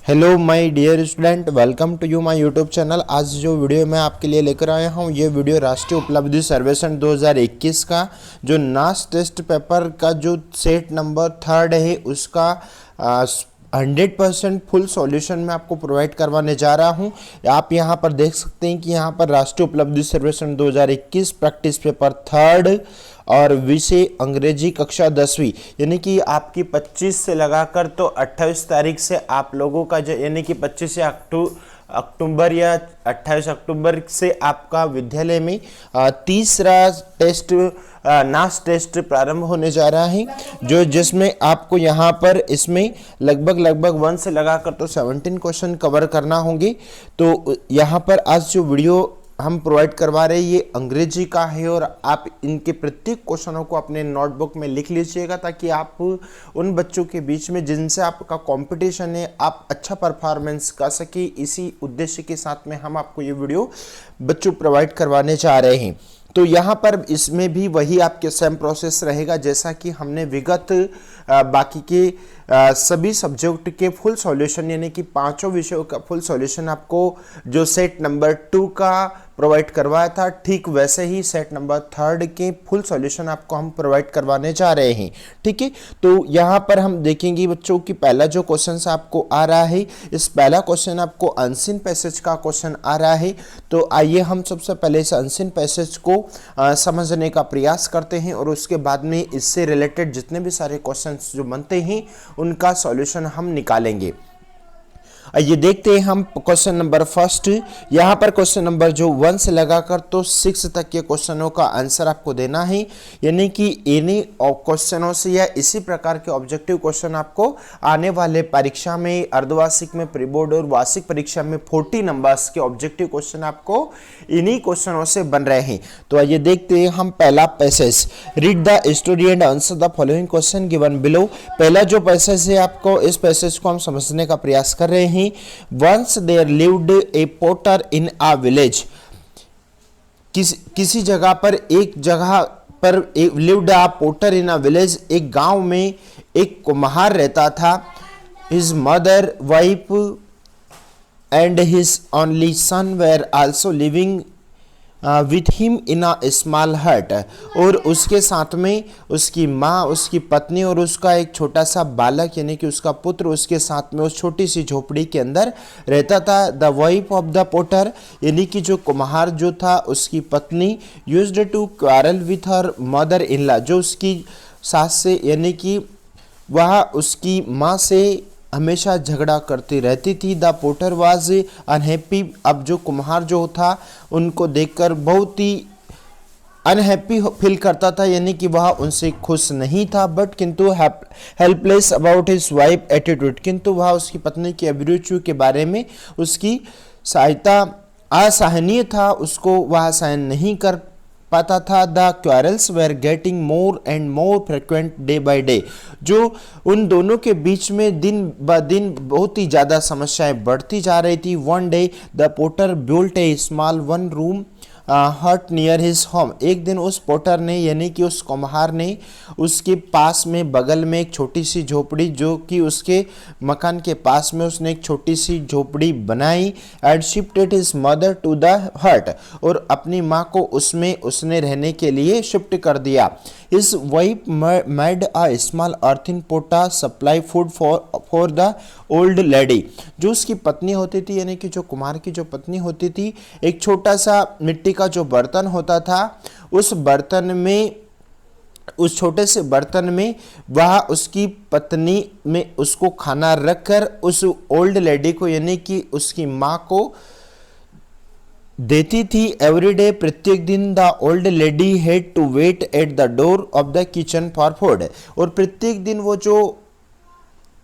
Hello my dear student, welcome to you my YouTube channel. आज जो video मैं आपके लिए लेकर आया हूँ, ये वीडियो राष्ट्रीय उपलब्धि सर्वेक्षण 2021 का जो नास टेस्ट पेपर का जो सेट नंबर 3 है उसका 100% फुल सॉल्यूशन मैं आपको प्रोवाइड करवाने जा रहा हूं। आप यहां पर देख सकते हैं कि यहां पर राष्ट्रीय उपलब्धि सर्वेक्षण 2021 प्रैक्टिस पेपर 3 और विषय अंग्रेजी कक्षा 10वीं, यानी कि आपकी 25 से लगाकर तो 28 तारीख से आप लोगों का जो यानी कि 25 से अक्टूबर या 28 अक्टूबर से आपका विद्यालय में तीसरा टेस्ट नास टेस्ट प्रारंभ होने जा रहा है, जो जिसमें आपको यहाँ पर इसमें लगभग 1 से लगाकर तो 17 क्वेश्चन कवर करना होंगे। तो यहाँ पर आज जो वीडियो हम प्रोवाइड करवा रहे हैं ये अंग्रेजी का है और आप इनके प्रत्येक क्वेश्चनों को अपने नोटबुक में लिख लीजिएगा, ताकि आप उन बच्चों के बीच में जिनसे आपका कंपटीशन है आप अच्छा परफॉर्मेंस कर सके। इसी उद्देश्य के साथ में हम आपको ये वीडियो बच्चों प्रोवाइड करवाने जा रहे हैं। तो यहाँ पर इसमें भी वही आपके सेम प्रोसेस रहेगा जैसा कि हमने विगत बाकी के सभी सब्जेक्ट के फुल सॉल्यूशन यानी कि 5 विषयों का फुल सॉल्यूशन आपको जो सेट नंबर 2 का प्रोवाइड करवाया था, ठीक वैसे ही सेट नंबर 3 के फुल सॉल्यूशन आपको हम प्रोवाइड करवाने जा रहे हैं। ठीक है, तो यहाँ पर हम देखेंगे बच्चों की पहला जो क्वेश्चन आपको आ रहा है, इस पहला क्वेश्चन आपको अनसीन पैसेज का क्वेश्चन आ रहा है। तो आइए हम सबसे पहले इस अनसीन पैसेज को समझने का प्रयास करते हैं और उसके बाद में इससे रिलेटेड जितने भी सारे क्वेश्चंस जो बनते हैं उनका सॉल्यूशन हम निकालेंगे। ये देखते हैं हम क्वेश्चन नंबर फर्स्ट। यहाँ पर क्वेश्चन नंबर जो 1 से लगाकर तो 6 तक के क्वेश्चनों का आंसर आपको देना है, यानी कि इन्हीं क्वेश्चनों से या इसी प्रकार के ऑब्जेक्टिव क्वेश्चन आपको आने वाले परीक्षा में, अर्धवार्षिक में, प्री बोर्ड और वार्षिक परीक्षा में 40 नंबर्स के ऑब्जेक्टिव क्वेश्चन आपको इन्हीं क्वेश्चनों से बन रहे हैं। तो आइए देखते हैं हम पहला passage. Read the story and answer the following question given below. पहला जो पैसेज है आपको इस पैसेज को हम समझने का प्रयास कर रहे हैं। Once there lived a potter in a village। किसी जगह पर lived a potter in a village, एक गांव में एक कुम्हार रहता था। His mother, wife and his only son were also living with him in a small hut। और उसके साथ में उसकी माँ, उसकी पत्नी और उसका एक छोटा सा बालक यानी कि उसका पुत्र उसके साथ में उस छोटी सी झोपड़ी के अंदर रहता था। The wife of the potter, यानी कि जो कुम्हार जो था उसकी पत्नी, used to quarrel with her mother in law, जो उसकी सास से यानी कि वह उसकी माँ से हमेशा झगड़ा करती रहती थी। द पोटर वाज अनहैप्पी, अब जो कुम्हार जो था उनको देखकर बहुत ही अनहैप्पी फील करता था, यानी कि वह उनसे खुश नहीं था। बट किंतु helpless about his wife attitude, किंतु वह उसकी पत्नी की अभिरुचि के बारे में उसकी सहायता असहनीय था, उसको वह सहन नहीं कर पाता था। The quarrels were getting more and more frequent day by day, जो उन दोनों के बीच में दिन ब दिन बहुत ही ज़्यादा समस्याएं बढ़ती जा रही थी। One day the potter built a small 1 room hut near his home. एक दिन उस पोटर ने यानी कि उस कुम्हार ने उसके पास में बगल में एक छोटी सी झोपड़ी, जो कि उसके मकान के पास में उसने एक छोटी सी झोपड़ी बनाई। And shifted his mother to the hut, और अपनी माँ को उसमें उसने रहने के लिए शिफ्ट कर दिया। His wife made a small earthen pot to supply food for the old lady। जो उसकी पत्नी होती थी यानी कि जो कुमार की जो पत्नी होती थी, एक छोटा सा मिट्टी का जो बर्तन होता था, उस छोटे से बर्तन में वह उसकी पत्नी में उसको खाना रखकर उस ओल्ड लेडी को यानी कि उसकी माँ को देती थी। एवरी डे, प्रत्येक दिन, the old lady had to wait at the door of the kitchen for food. और प्रत्येक दिन वो जो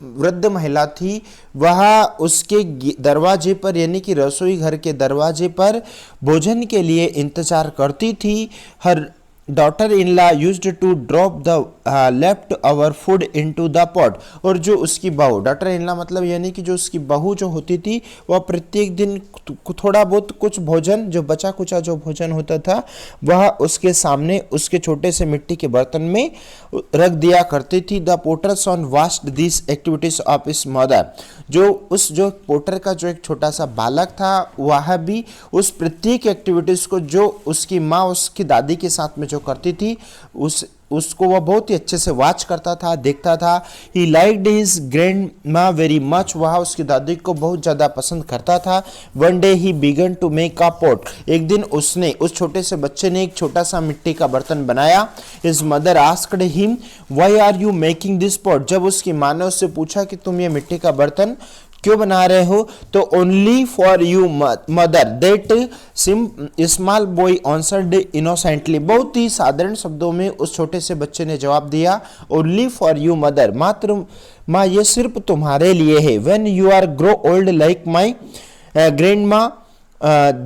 वृद्ध महिला थी वह उसके दरवाजे पर यानी कि रसोई घर के दरवाजे पर भोजन के लिए इंतजार करती थी। Her daughter in law used to drop the leftover food into the pot. और जो उसकी बहू, डॉटर इन लॉ मतलब यानी कि जो उसकी बहू जो होती थी वह प्रत्येक दिन थोड़ा बहुत कुछ भोजन, जो बचा कुचा जो भोजन होता था वह उसके सामने उसके छोटे से मिट्टी के बर्तन में रख दिया करती थी। The potter son watched this activities of his mother. जो पोटर का जो एक छोटा सा बालक था वह भी उस प्रत्येक एक्टिविटीज को जो उसकी माँ उसकी दादी के साथ में जो करती थी उसको वह बहुत ही अच्छे से वॉच करता था, देखता था। He liked his grandma very much. वह उसकी दादी को बहुत ज़्यादा पसंद करता था। One day he began to make a pot. एक दिन उसने, उस छोटे से बच्चे ने एक छोटा सा मिट्टी का बर्तन बनाया। His mother asked him why are you making this pot. जब उसकी माँ ने उससे पूछा कि तुम ये मिट्टी का बर्तन क्यों बना रहे हो, तो only for you mother that small boy answered innocently. बहुत ही साधारण शब्दों में उस छोटे से बच्चे ने जवाब दिया, ओनली फॉर यू मदर, मात्र माँ ये सिर्फ तुम्हारे लिए है। When you are grow old like my grandma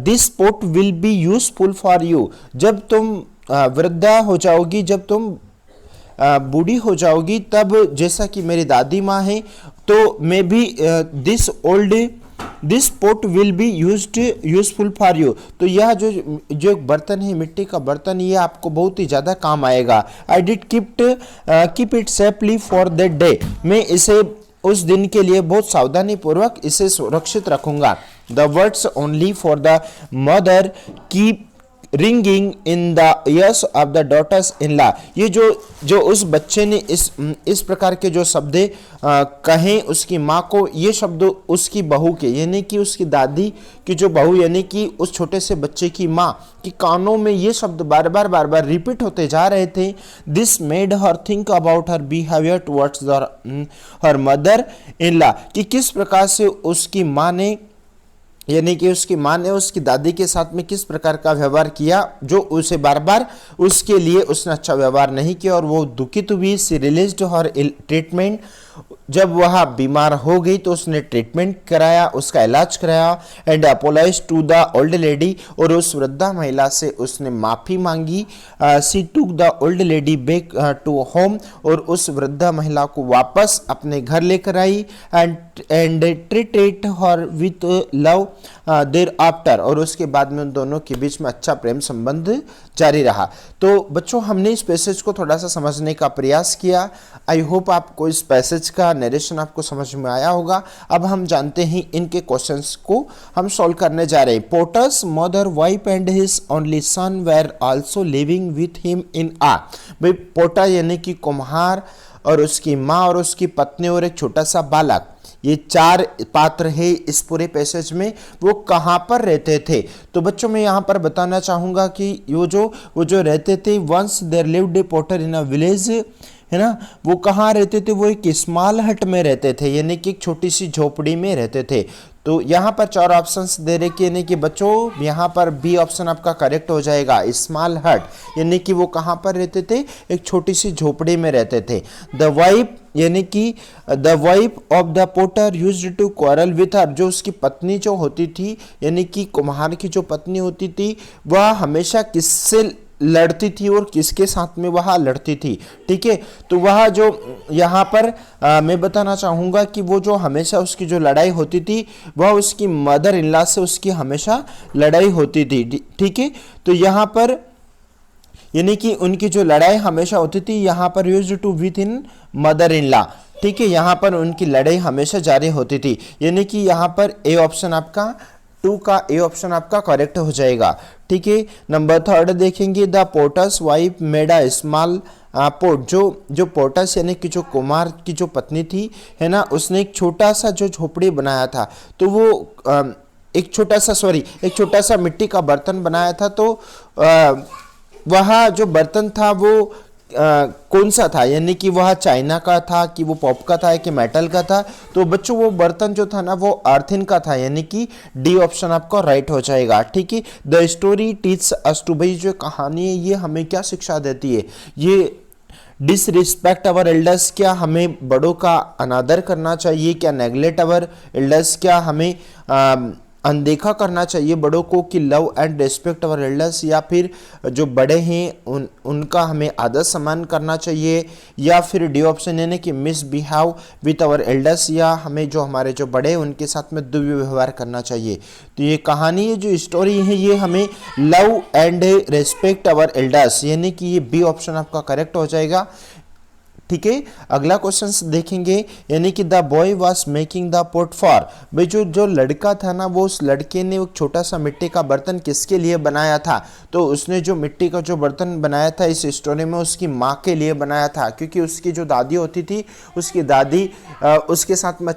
this pot will be useful for you. जब तुम वृद्धा हो जाओगी, जब तुम बूढ़ी हो जाओगी, तब जैसा कि मेरी दादी माँ है तो मैं भी this pot will be useful for you. तो यह जो बर्तन है, मिट्टी का बर्तन, ये आपको बहुत ही ज़्यादा काम आएगा। I did keep it safely for that day. मैं इसे उस दिन के लिए बहुत सावधानी पूर्वक इसे सुरक्षित रखूंगा। The words only for the mother keep ringing in the ears of the daughters in law. ये जो उस बच्चे ने इस प्रकार के जो शब्द कहे उसकी माँ को, ये शब्द उसकी बहू के यानी कि उसकी दादी की जो बहू यानी कि उस छोटे से बच्चे की माँ की कानों में ये शब्द बार बार रिपीट होते जा रहे थे। This made her think about her behaviour towards her mother in law, कि किस प्रकार से उसकी माँ ने यानी कि उसकी माँ ने उसकी दादी के साथ में किस प्रकार का व्यवहार किया, जो उसे बार बार उसके लिए उसने अच्छा व्यवहार नहीं किया और वो दुखित हुई। सी रिलीज्ड हर ट्रीटमेंट। जब वह बीमार हो गई तो उसने ट्रीटमेंट कराया, उसका इलाज कराया। And apologise to the old lady. और उस वृद्धा महिला से उसने माफ़ी मांगी। She took the old lady back to home. और उस वृद्धा महिला को वापस अपने घर लेकर आई। And treated her with love thereafter. और उसके बाद में उन दोनों के बीच में अच्छा प्रेम संबंध जारी रहा। तो बच्चों, हमने इस पैसेज को थोड़ा सा समझने का प्रयास किया। आई होप आपको इस पैसेज का नरेशन आपको समझ में आया होगा। अब हम जानते हैं इनके क्वेश्चंस को हम सॉल्व करने जा रहे हैं। Potter's mother wife and his only son were also living with him in आ। भाई पोटर यानी कि कुम्हार और उसकी माँ और उसकी पत्नी और एक छोटा सा बालक, ये चार पात्र है इस पूरे पैसेज में। वो कहाँ पर रहते थे? तो बच्चों मैं यहाँ पर बताना चाहूँगा कि वो जो रहते थे, once there lived a potter in a village, है ना। वो कहाँ रहते थे? वो एक स्मॉल हट में रहते थे, यानी कि एक छोटी सी झोपड़ी में रहते थे। तो यहाँ पर चार ऑप्शंस दे रहे कि यानी कि बच्चों यहाँ पर बी ऑप्शन आपका करेक्ट हो जाएगा, स्मॉल हट, यानी कि वो कहाँ पर रहते थे? एक छोटी सी झोपड़ी में रहते थे। द वाइफ यानी कि the wife of the potter used to quarrel with her. जो उसकी पत्नी जो होती थी यानी कि कुम्हार की जो पत्नी होती थी वह हमेशा किससे लड़ती थी और किसके साथ में वह लड़ती थी? ठीक है, तो वह जो यहाँ पर मैं बताना चाहूँगा कि वो जो हमेशा उसकी जो लड़ाई होती थी वह उसकी मदर इन लॉ से उसकी हमेशा लड़ाई होती थी। ठीक है, तो यहाँ पर यानी कि उनकी जो लड़ाई हमेशा होती थी, यहाँ पर used to with in mother in law. ठीक है, यहाँ पर उनकी लड़ाई हमेशा जारी होती थी, यानी कि यहाँ पर ए ऑप्शन आपका 2 का ए ऑप्शन आपका करेक्ट हो जाएगा। ठीक है, नंबर 3 देखेंगे। The potter's wife made a small pot. जो पोटस यानी कि जो कुमार की जो पत्नी थी, है ना, उसने एक छोटा सा जो झोपड़ी बनाया था। तो वो एक छोटा सा मिट्टी का बर्तन बनाया था। तो वह जो बर्तन था वो कौन सा था? यानी कि वह चाइना का था कि वो पॉप का था कि मेटल का था? तो बच्चों वो बर्तन जो था ना वो अर्थिन का था, यानी कि डी ऑप्शन आपको राइट हो जाएगा। ठीक है, the story teach us to. भाई जो कहानी है ये हमें क्या शिक्षा देती है? ये डिसरिस्पेक्ट अवर एल्डर्स, क्या हमें बड़ों का अनादर करना चाहिए? क्या नेग्लेक्ट अवर एल्डर्स, क्या हमें अनदेखा करना चाहिए बड़ों को कि love and respect our elders, या फिर जो बड़े हैं उनका हमें आदर सम्मान करना चाहिए, या फिर डी ऑप्शन यानी कि मिसबिहेव विथ अवर एल्डर्स, या हमें जो हमारे जो बड़े हैं उनके साथ में दुर्व्यवहार करना चाहिए। तो ये कहानी है, जो स्टोरी है, ये हमें love and respect our elders, यानी कि ये बी ऑप्शन आपका करेक्ट हो जाएगा। ठीक है, अगला क्वेश्चन देखेंगे, यानी कि the boy was making the pot for, भाई जो लड़का था ना, वो उस लड़के ने एक छोटा सा मिट्टी का बर्तन किसके लिए बनाया था? तो उसने जो मिट्टी का जो बर्तन बनाया था इस स्टोरी में उसकी माँ के लिए बनाया था, क्योंकि उसकी जो दादी होती थी, उसकी दादी उसके साथ में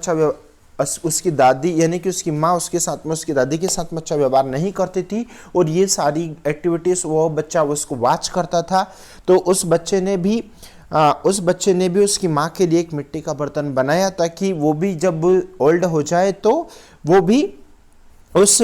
उसकी दादी यानी कि उसकी माँ उसके साथ में उसकी दादी के साथ में अच्छा व्यवहार नहीं करती थी, और ये सारी एक्टिविटीज़ वो बच्चा उसको वॉच करता था। तो उस बच्चे ने भी उसकी माँ के लिए एक मिट्टी का बर्तन बनाया, ताकि वो भी जब ओल्ड हो जाए तो वो भी उस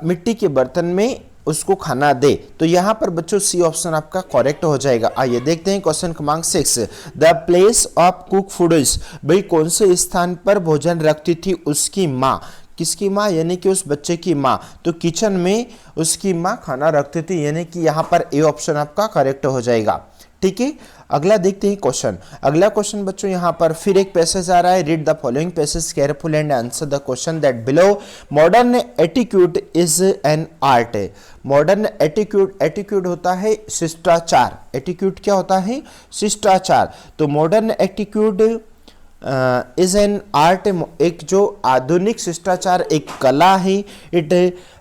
मिट्टी के बर्तन में उसको खाना दे। तो यहाँ पर बच्चों सी ऑप्शन आपका करेक्ट हो जाएगा। आइए देखते हैं क्वेश्चन क्रमांक 6, the place of cook foods, भाई कौन से स्थान पर भोजन रखती थी उसकी माँ? किसकी माँ? यानी कि उस बच्चे की माँ। तो किचन में उसकी माँ खाना रखती थी, यानी कि यहाँ पर ए ऑप्शन आपका करेक्ट हो जाएगा। ठीक है, अगला देखते हैं क्वेश्चन। अगला क्वेश्चन बच्चों यहाँ पर फिर एक पैसेज आ रहा है, read the following passage careful and answer the question that below. Modern attitude is an art. Modern attitude होता है शिष्टाचार। एटिट्यूड क्या होता है? शिष्टाचार। तो modern attitude is an art, एक जो आधुनिक शिष्टाचार एक कला है। It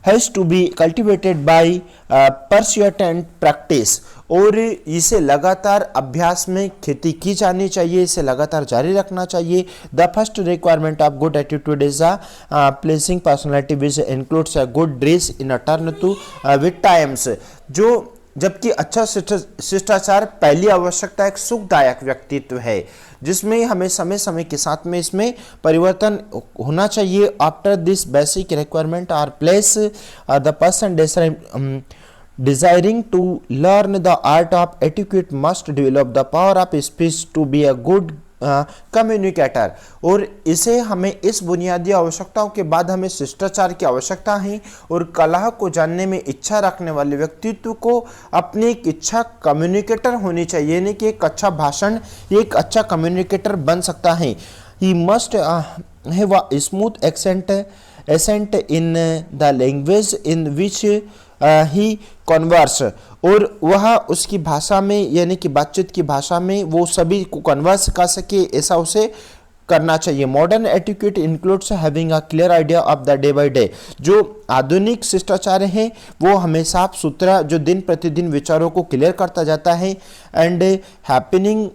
has to be cultivated by pursuit and practice, और इसे लगातार अभ्यास में खेती की जानी चाहिए, इसे लगातार जारी रखना चाहिए। The first requirement of good attitude is a placing personality which includes a good dress in a turn to with times. जबकि अच्छा शिष्टाचार पहली आवश्यकता एक सुखदायक व्यक्तित्व है, जिसमें हमें समय समय के साथ में इसमें परिवर्तन होना चाहिए। After this basic requirement are place the person desiring to learn the art of etiquette must develop the power of speech to be a good communicator. और इसे हमें इस बुनियादी आवश्यकताओं के बाद हमें शिष्टाचार की आवश्यकता है, और कला को जानने में इच्छा रखने वाले व्यक्तित्व को अपनी एक इच्छा कम्युनिकेटर होनी चाहिए, यानी कि एक अच्छा भाषण, एक अच्छा कम्युनिकेटर बन सकता है। He must have a smooth accent in the language in which he converse, और वह उसकी भाषा में यानी कि बातचीत की भाषा में वो सभी को कन्वर्स कर सके, ऐसा उसे करना चाहिए। Modern etiquette includes having a clear idea of the day by day. जो आधुनिक शिष्टाचार है वो हमें साफ सुथरा जो दिन प्रतिदिन विचारों को क्लियर करता जाता है, and happening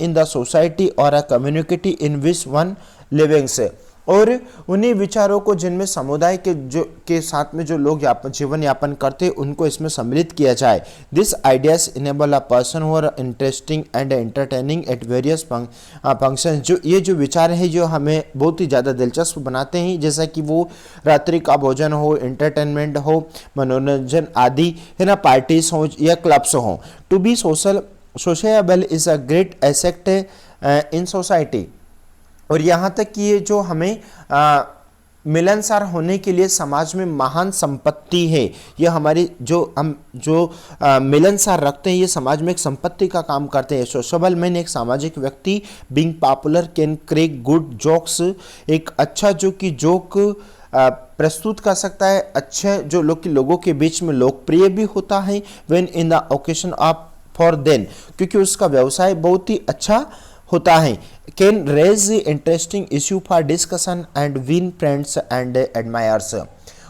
in the society और a community in which one livings, और उन्हीं विचारों को जिनमें समुदाय के साथ में जो लोग जीवन यापन करते हैं उनको इसमें सम्मिलित किया जाए। This ideas enable a person who are interesting and entertaining at various function. जो ये जो विचार है जो हमें बहुत ही ज़्यादा दिलचस्प बनाते हैं, जैसा कि वो रात्रि का भोजन हो, एंटरटेनमेंट हो, मनोरंजन आदि है ना, पार्टीज हो या क्लब्स हो। To be sociable is a great asset in society. और यहाँ तक कि ये जो हमें मिलनसार होने के लिए समाज में महान संपत्ति है, ये हमारी हम मिलनसार रखते हैं, ये समाज में एक संपत्ति का काम करते हैं। सोशल मैन एक सामाजिक व्यक्ति, being popular can crack good jokes, एक अच्छा जो कि जोक प्रस्तुत कर सकता है, अच्छे जो लोगों के बीच में लोकप्रिय भी होता है। When in the occasion of for then, क्योंकि उसका व्यवसाय बहुत ही अच्छा होता है। Can raise interesting issue for discussion and win friends and admirers,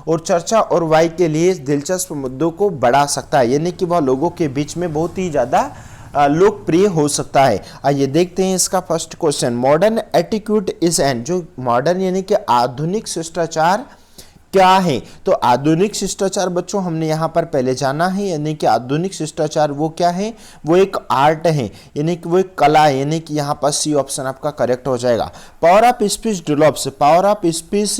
और चर्चा और वाई के लिए दिलचस्प मुद्दों को बढ़ा सकता है, यानी कि वह लोगों के बीच में बहुत ही ज़्यादा लोकप्रिय हो सकता है। आइए देखते हैं इसका first question. Modern etiquette is an, जो मॉडर्न यानी कि आधुनिक शिष्टाचार क्या है? तो आधुनिक शिष्टाचार बच्चों हमने यहाँ पर पहले जाना है, यानी कि आधुनिक शिष्टाचार वो क्या है? वो एक आर्ट है, यानी कि वो एक कला है, यानी कि यहाँ पर सी ऑप्शन आपका करेक्ट हो जाएगा। Power of speech develops, power of speech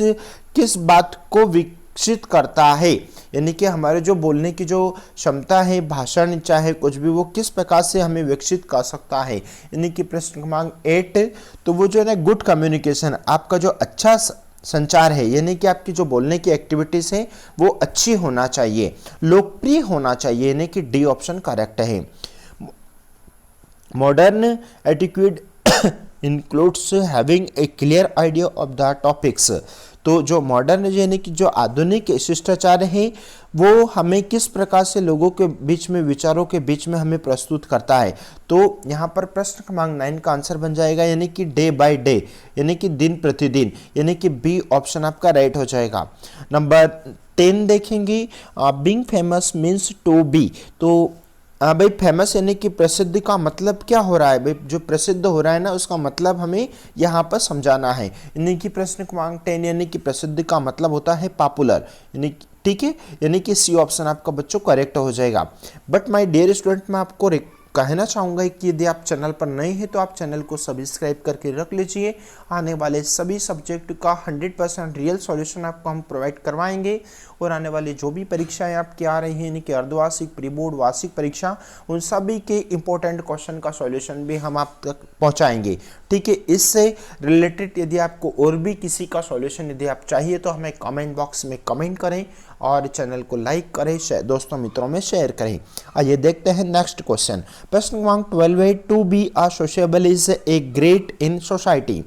किस बात को विकसित करता है? यानी कि हमारे जो बोलने की जो क्षमता है, भाषण चाहे कुछ भी, वो किस प्रकार से हमें विकसित कर सकता है? यानी कि प्रश्न क्रमांक 8, तो वो जो है ना गुड कम्युनिकेशन, आपका जो अच्छा संचार है, यानी कि आपकी जो बोलने की एक्टिविटीज है वो अच्छी होना चाहिए, लोकप्रिय होना चाहिए, यानी कि डी ऑप्शन करेक्ट है। Modern etiquette includes having a clear idea of the topics. तो जो मॉडर्न यानी कि जो आधुनिक शिष्टाचार है वो हमें किस प्रकार से लोगों के बीच में, विचारों के बीच में हमें प्रस्तुत करता है। तो यहाँ पर प्रश्न क्रमांक 9 का आंसर बन जाएगा, यानी कि डे बाय डे, यानी कि दिन प्रतिदिन, यानी कि बी ऑप्शन आपका राइट हो जाएगा। नंबर 10 देखेंगे, being famous means to be. तो भाई फेमस यानी कि प्रसिद्ध का मतलब क्या हो रहा है, भाई जो प्रसिद्ध हो रहा है ना उसका मतलब हमें यहाँ पर समझाना है। यानी कि प्रश्न क्रमांक 10 यानी कि प्रसिद्ध का मतलब होता है पॉपुलर, यानी ठीक है, यानी कि सी ऑप्शन आपका बच्चों करेक्ट हो जाएगा। बट माय डियर स्टूडेंट, मैं आपको कहना चाहूँगा कि यदि आप चैनल पर नए हैं तो आप चैनल को सब्सक्राइब करके रख लीजिए। आने वाले सभी सब्जेक्ट का 100% रियल सॉल्यूशन आपको हम प्रोवाइड करवाएंगे, और आने वाली जो भी परीक्षाएं आपकी आ रही हैं, यानी कि अर्धवार्षिक, प्री बोर्ड, वार्षिक परीक्षा, उन सभी के इंपॉर्टेंट क्वेश्चन का सॉल्यूशन भी हम आप तक पहुंचाएंगे। ठीक है, इससे रिलेटेड यदि आपको और भी किसी का सॉल्यूशन यदि आप चाहिए तो हमें कमेंट बॉक्स में कमेंट करें और चैनल को लाइक करें, दोस्तों मित्रों में शेयर करें। आइए देखते हैं नेक्स्ट क्वेश्चन। प्रश्न क्रमांक 12 है, to be a sociable is a great in society.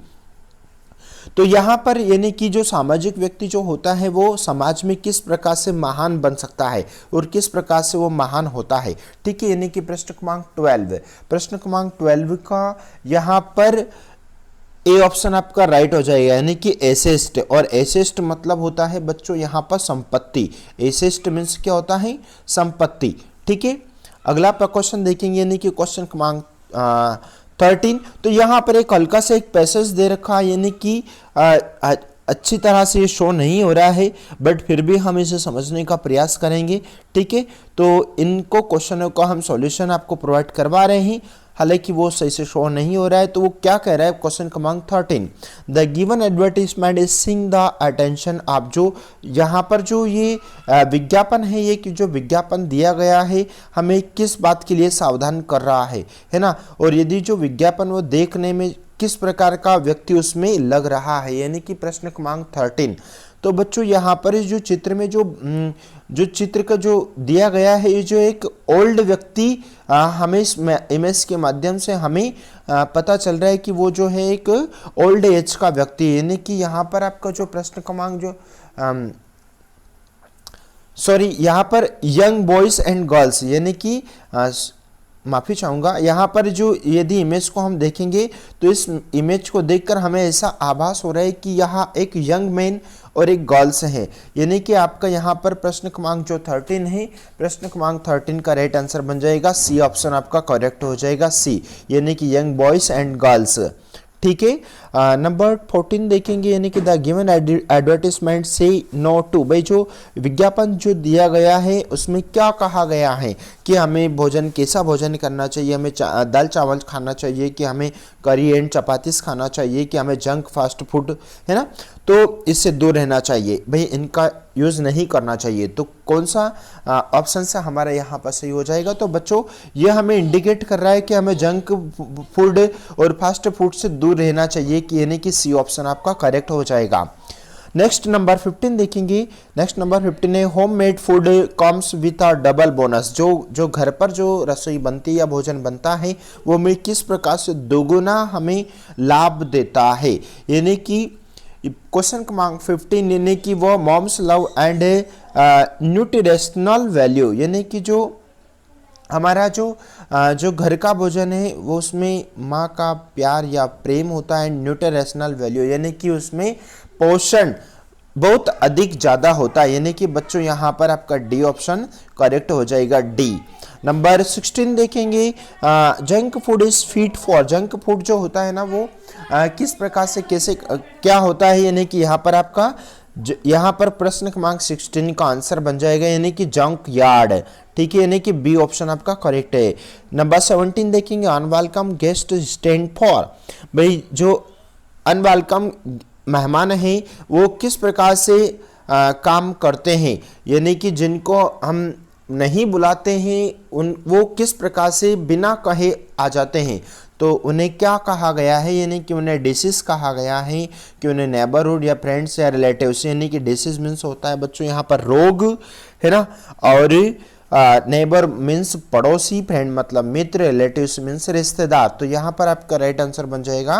तो यहाँ पर यानी कि जो सामाजिक व्यक्ति जो होता है वो समाज में किस प्रकार से महान बन सकता है और किस प्रकार से वो महान होता है। ठीक है, यानी कि प्रश्न क्रमांक 12, प्रश्न क्रमांक 12 का यहाँ पर ए ऑप्शन आपका राइट हो जाएगा, यानी कि एसेस्ट। और एसेस्ट मतलब होता है बच्चों यहाँ पर संपत्ति। एसेस्ट मीन्स क्या होता है, संपत्ति। ठीक है, अगला क्वेश्चन देखेंगे, यानी कि क्वेश्चन क्रमांक 13। तो यहाँ पर एक हल्का सा एक पैसेज दे रखा है, यानी कि अच्छी तरह से ये शो नहीं हो रहा है, बट फिर भी हम इसे समझने का प्रयास करेंगे। ठीक है, तो इनको क्वेश्चनों का हम सॉल्यूशन आपको प्रोवाइड करवा रहे हैं, हालांकि वो सही से शो नहीं हो रहा है। तो वो क्या कह रहा है, क्वेश्चन क्रमांक 13, the given advertisement is sing the attention. आप जो यहाँ पर जो ये विज्ञापन है, ये कि जो विज्ञापन दिया गया है हमें किस बात के लिए सावधान कर रहा है ना, और यदि जो विज्ञापन वो देखने में किस प्रकार का व्यक्ति उसमें लग रहा है, यानी कि प्रश्न क्रमांक 13। तो बच्चों यहाँ पर इस जो चित्र में जो चित्र का जो दिया गया है, ये जो एक ओल्ड व्यक्ति हमें इस इमेज के माध्यम से हमें पता चल रहा है कि वो जो है एक ओल्ड एज का व्यक्ति है। यानी कि यहाँ पर आपका जो प्रश्न क्रमांक जो यहाँ पर यंग बॉयज एंड गर्ल्स, यानी कि माफ़ी चाहूँगा, यहाँ पर जो यदि इमेज को हम देखेंगे तो इस इमेज को देखकर हमें ऐसा आभास हो रहा है कि यहाँ एक यंग मैन और एक गर्ल्स है, यानी कि आपका यहाँ पर प्रश्न क्रमांक जो 13 है, प्रश्न क्रमांक 13 का राइट आंसर बन जाएगा सी ऑप्शन आपका करेक्ट हो जाएगा, सी, यानी कि यंग बॉयज एंड गर्ल्स। ठीक है, नंबर 14 देखेंगे, यानी कि द गिवन एडवर्टीजमेंट से नो टू। भाई जो विज्ञापन जो दिया गया है उसमें क्या कहा गया है कि हमें भोजन, कैसा भोजन करना चाहिए, हमें दाल चावल खाना चाहिए, कि हमें करी एंड चपातीस खाना चाहिए, कि हमें जंक फास्ट फूड है ना, तो इससे दूर रहना चाहिए, भाई इनका यूज़ नहीं करना चाहिए। तो कौन सा ऑप्शन से हमारा यहाँ पर सही हो जाएगा। तो बच्चों ये हमें इंडिकेट कर रहा है कि हमें जंक फूड और फास्ट फूड से दूर रहना चाहिए, कि यानी कि सी ऑप्शन आपका करेक्ट हो जाएगा। नेक्स्ट नंबर 15 देखेंगे। नेक्स्ट नंबर 15 है, home made food comes with a double bonus. जो घर पर जो रसोई बनती है या भोजन बनता है वो हमें किस प्रकार से दोगुना हमें लाभ देता है, यानी कि क्वेश्चन क्रमांक 15, यानी कि वो moms love and nutritional value, यानी कि जो हमारा जो घर का भोजन है वो उसमें माँ का प्यार या प्रेम होता है, न्यूट्रिशनल वैल्यू यानी कि उसमें पोषण बहुत अधिक ज़्यादा होता है, यानी कि बच्चों यहाँ पर आपका डी ऑप्शन करेक्ट हो जाएगा, डी। नंबर 16 देखेंगे, junk food is fit for. Junk food जो होता है ना वो किस प्रकार से कैसे क्या होता है, यानी कि यहाँ पर आपका यहाँ पर प्रश्न क्रमांक 16 का आंसर बन जाएगा, यानी कि जंक यार्ड। ठीक है, यानी कि बी ऑप्शन आपका करेक्ट है। नंबर 17 देखेंगे, अनवेलकम गेस्ट स्टैंड फॉर। भाई जो अनवेलकम मेहमान हैं वो किस प्रकार से काम करते हैं, यानी कि जिनको हम नहीं बुलाते हैं वो किस प्रकार से बिना कहे आ जाते हैं। तो उन्हें क्या कहा गया है, यानी कि उन्हें डिसीज कहा गया है, कि उन्हें नेबरहुड या फ्रेंड्स या रिलेटिव्स, यानी कि डिसीज मीन्स होता है बच्चों यहाँ पर रोग, है ना, और नेबर मीन्स पड़ोसी, फ्रेंड मतलब मित्र, रिलेटिव्स मीन्स रिश्तेदार। तो यहाँ पर आपका राइट आंसर बन जाएगा,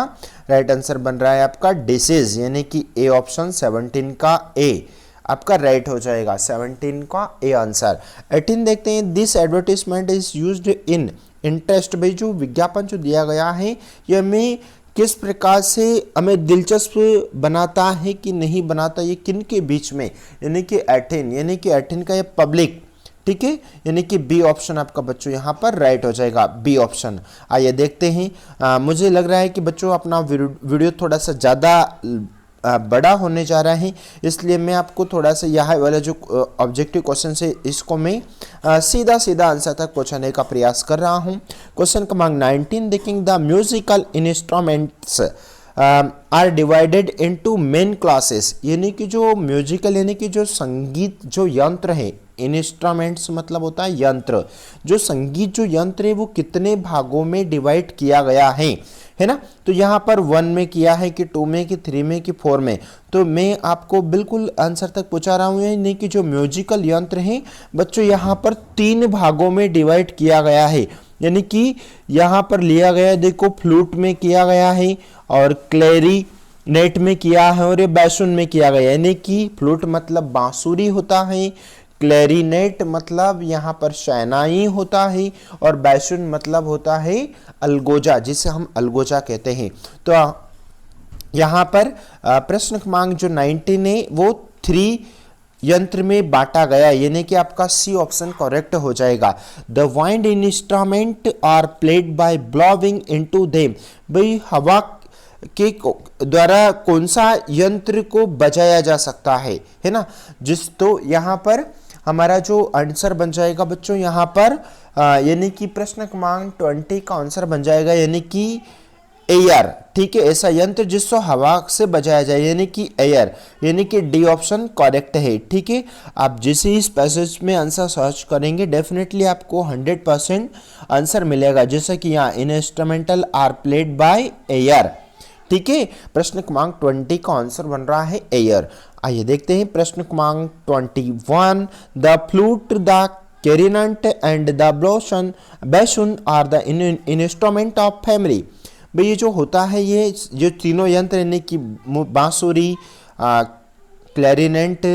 राइट आंसर बन रहा है आपका डिसीज, यानी कि ए ऑप्शन 17 का ए आपका राइट हो जाएगा, 17 का ए आंसर। 18 देखते हैं, this advertisement is used in interest. भाई जो विज्ञापन जो दिया गया है ये हमें किस प्रकार से हमें दिलचस्प बनाता है कि नहीं बनाता, ये किन के बीच में, यानी कि 18, यानी कि 18 का ये पब्लिक, ठीक है, यानी कि बी ऑप्शन आपका बच्चों यहाँ पर राइट हो जाएगा, बी ऑप्शन। आइए देखते हैं, मुझे लग रहा है कि बच्चों अपना वीडियो थोड़ा सा ज़्यादा बड़ा होने जा रहा है, इसलिए मैं आपको थोड़ा सा यह वाला जो ऑब्जेक्टिव क्वेश्चन है इसको मैं सीधा सीधा आंसर तक पहुंचाने का प्रयास कर रहा हूं। क्वेश्चन क्रमांक 19 देखेंगे, the musical instruments are divided into main classes, यानी कि जो म्यूजिकल यानी कि जो संगीत जो यंत्र है, इंस्ट्रूमेंट्स मतलब होता है यंत्र, जो संगीत जो यंत्र है वो कितने भागों में डिवाइड किया गया है ना। तो यहाँ पर 1 में किया है कि 2 में कि 3 में कि 4 में, तो मैं आपको बिल्कुल आंसर तक पहुँचा रहा हूँ, यानी कि जो म्यूजिकल यंत्र हैं बच्चों यहाँ पर 3 भागों में डिवाइड किया गया है, यानी कि यहाँ पर लिया गया है, देखो फ्लूट में किया गया है और क्लैरिनेट में किया है और ये बैसुन में किया गया है, यानी कि फ्लूट मतलब बांसुरी होता है, क्लैरिनेट मतलब यहाँ पर शहनाई होता है और बैसुन मतलब होता है अलगोजा, जिसे हम अलगोजा कहते हैं। तो यहाँ पर प्रश्न क्रमांक जो 19 है वो 3 यंत्र में बांटा गया, यानी कि आपका सी ऑप्शन करेक्ट हो जाएगा। The wind instrument are played by blowing into them, भाई हवा के द्वारा कौन सा यंत्र को बजाया जा सकता है ना, जिस तो यहाँ पर हमारा जो आंसर बन जाएगा बच्चों यहाँ पर यानी कि प्रश्न क्रमांक 20 का आंसर बन जाएगा, यानी कि एयर, ठीक है, ऐसा यंत्र जिसको हवा से बजाया जाए, यानी कि एयर, यानी कि डी ऑप्शन करेक्ट है, ठीक है। आप जिस इस पैसेज में आंसर सर्च करेंगे डेफिनेटली आपको 100% आंसर मिलेगा, जैसे कि यहाँ instrumental are played by air, ठीक है। प्रश्न क्रमांक 20 का आंसर बन रहा है एयर। आइए देखते हैं प्रश्न क्रमांक 21, the flute, the clarinet and the bassoon are the instrument of family. भाई ये जो होता है ये जो तीनों यंत्र यानी कि बांसुरी, क्लैरिनेट,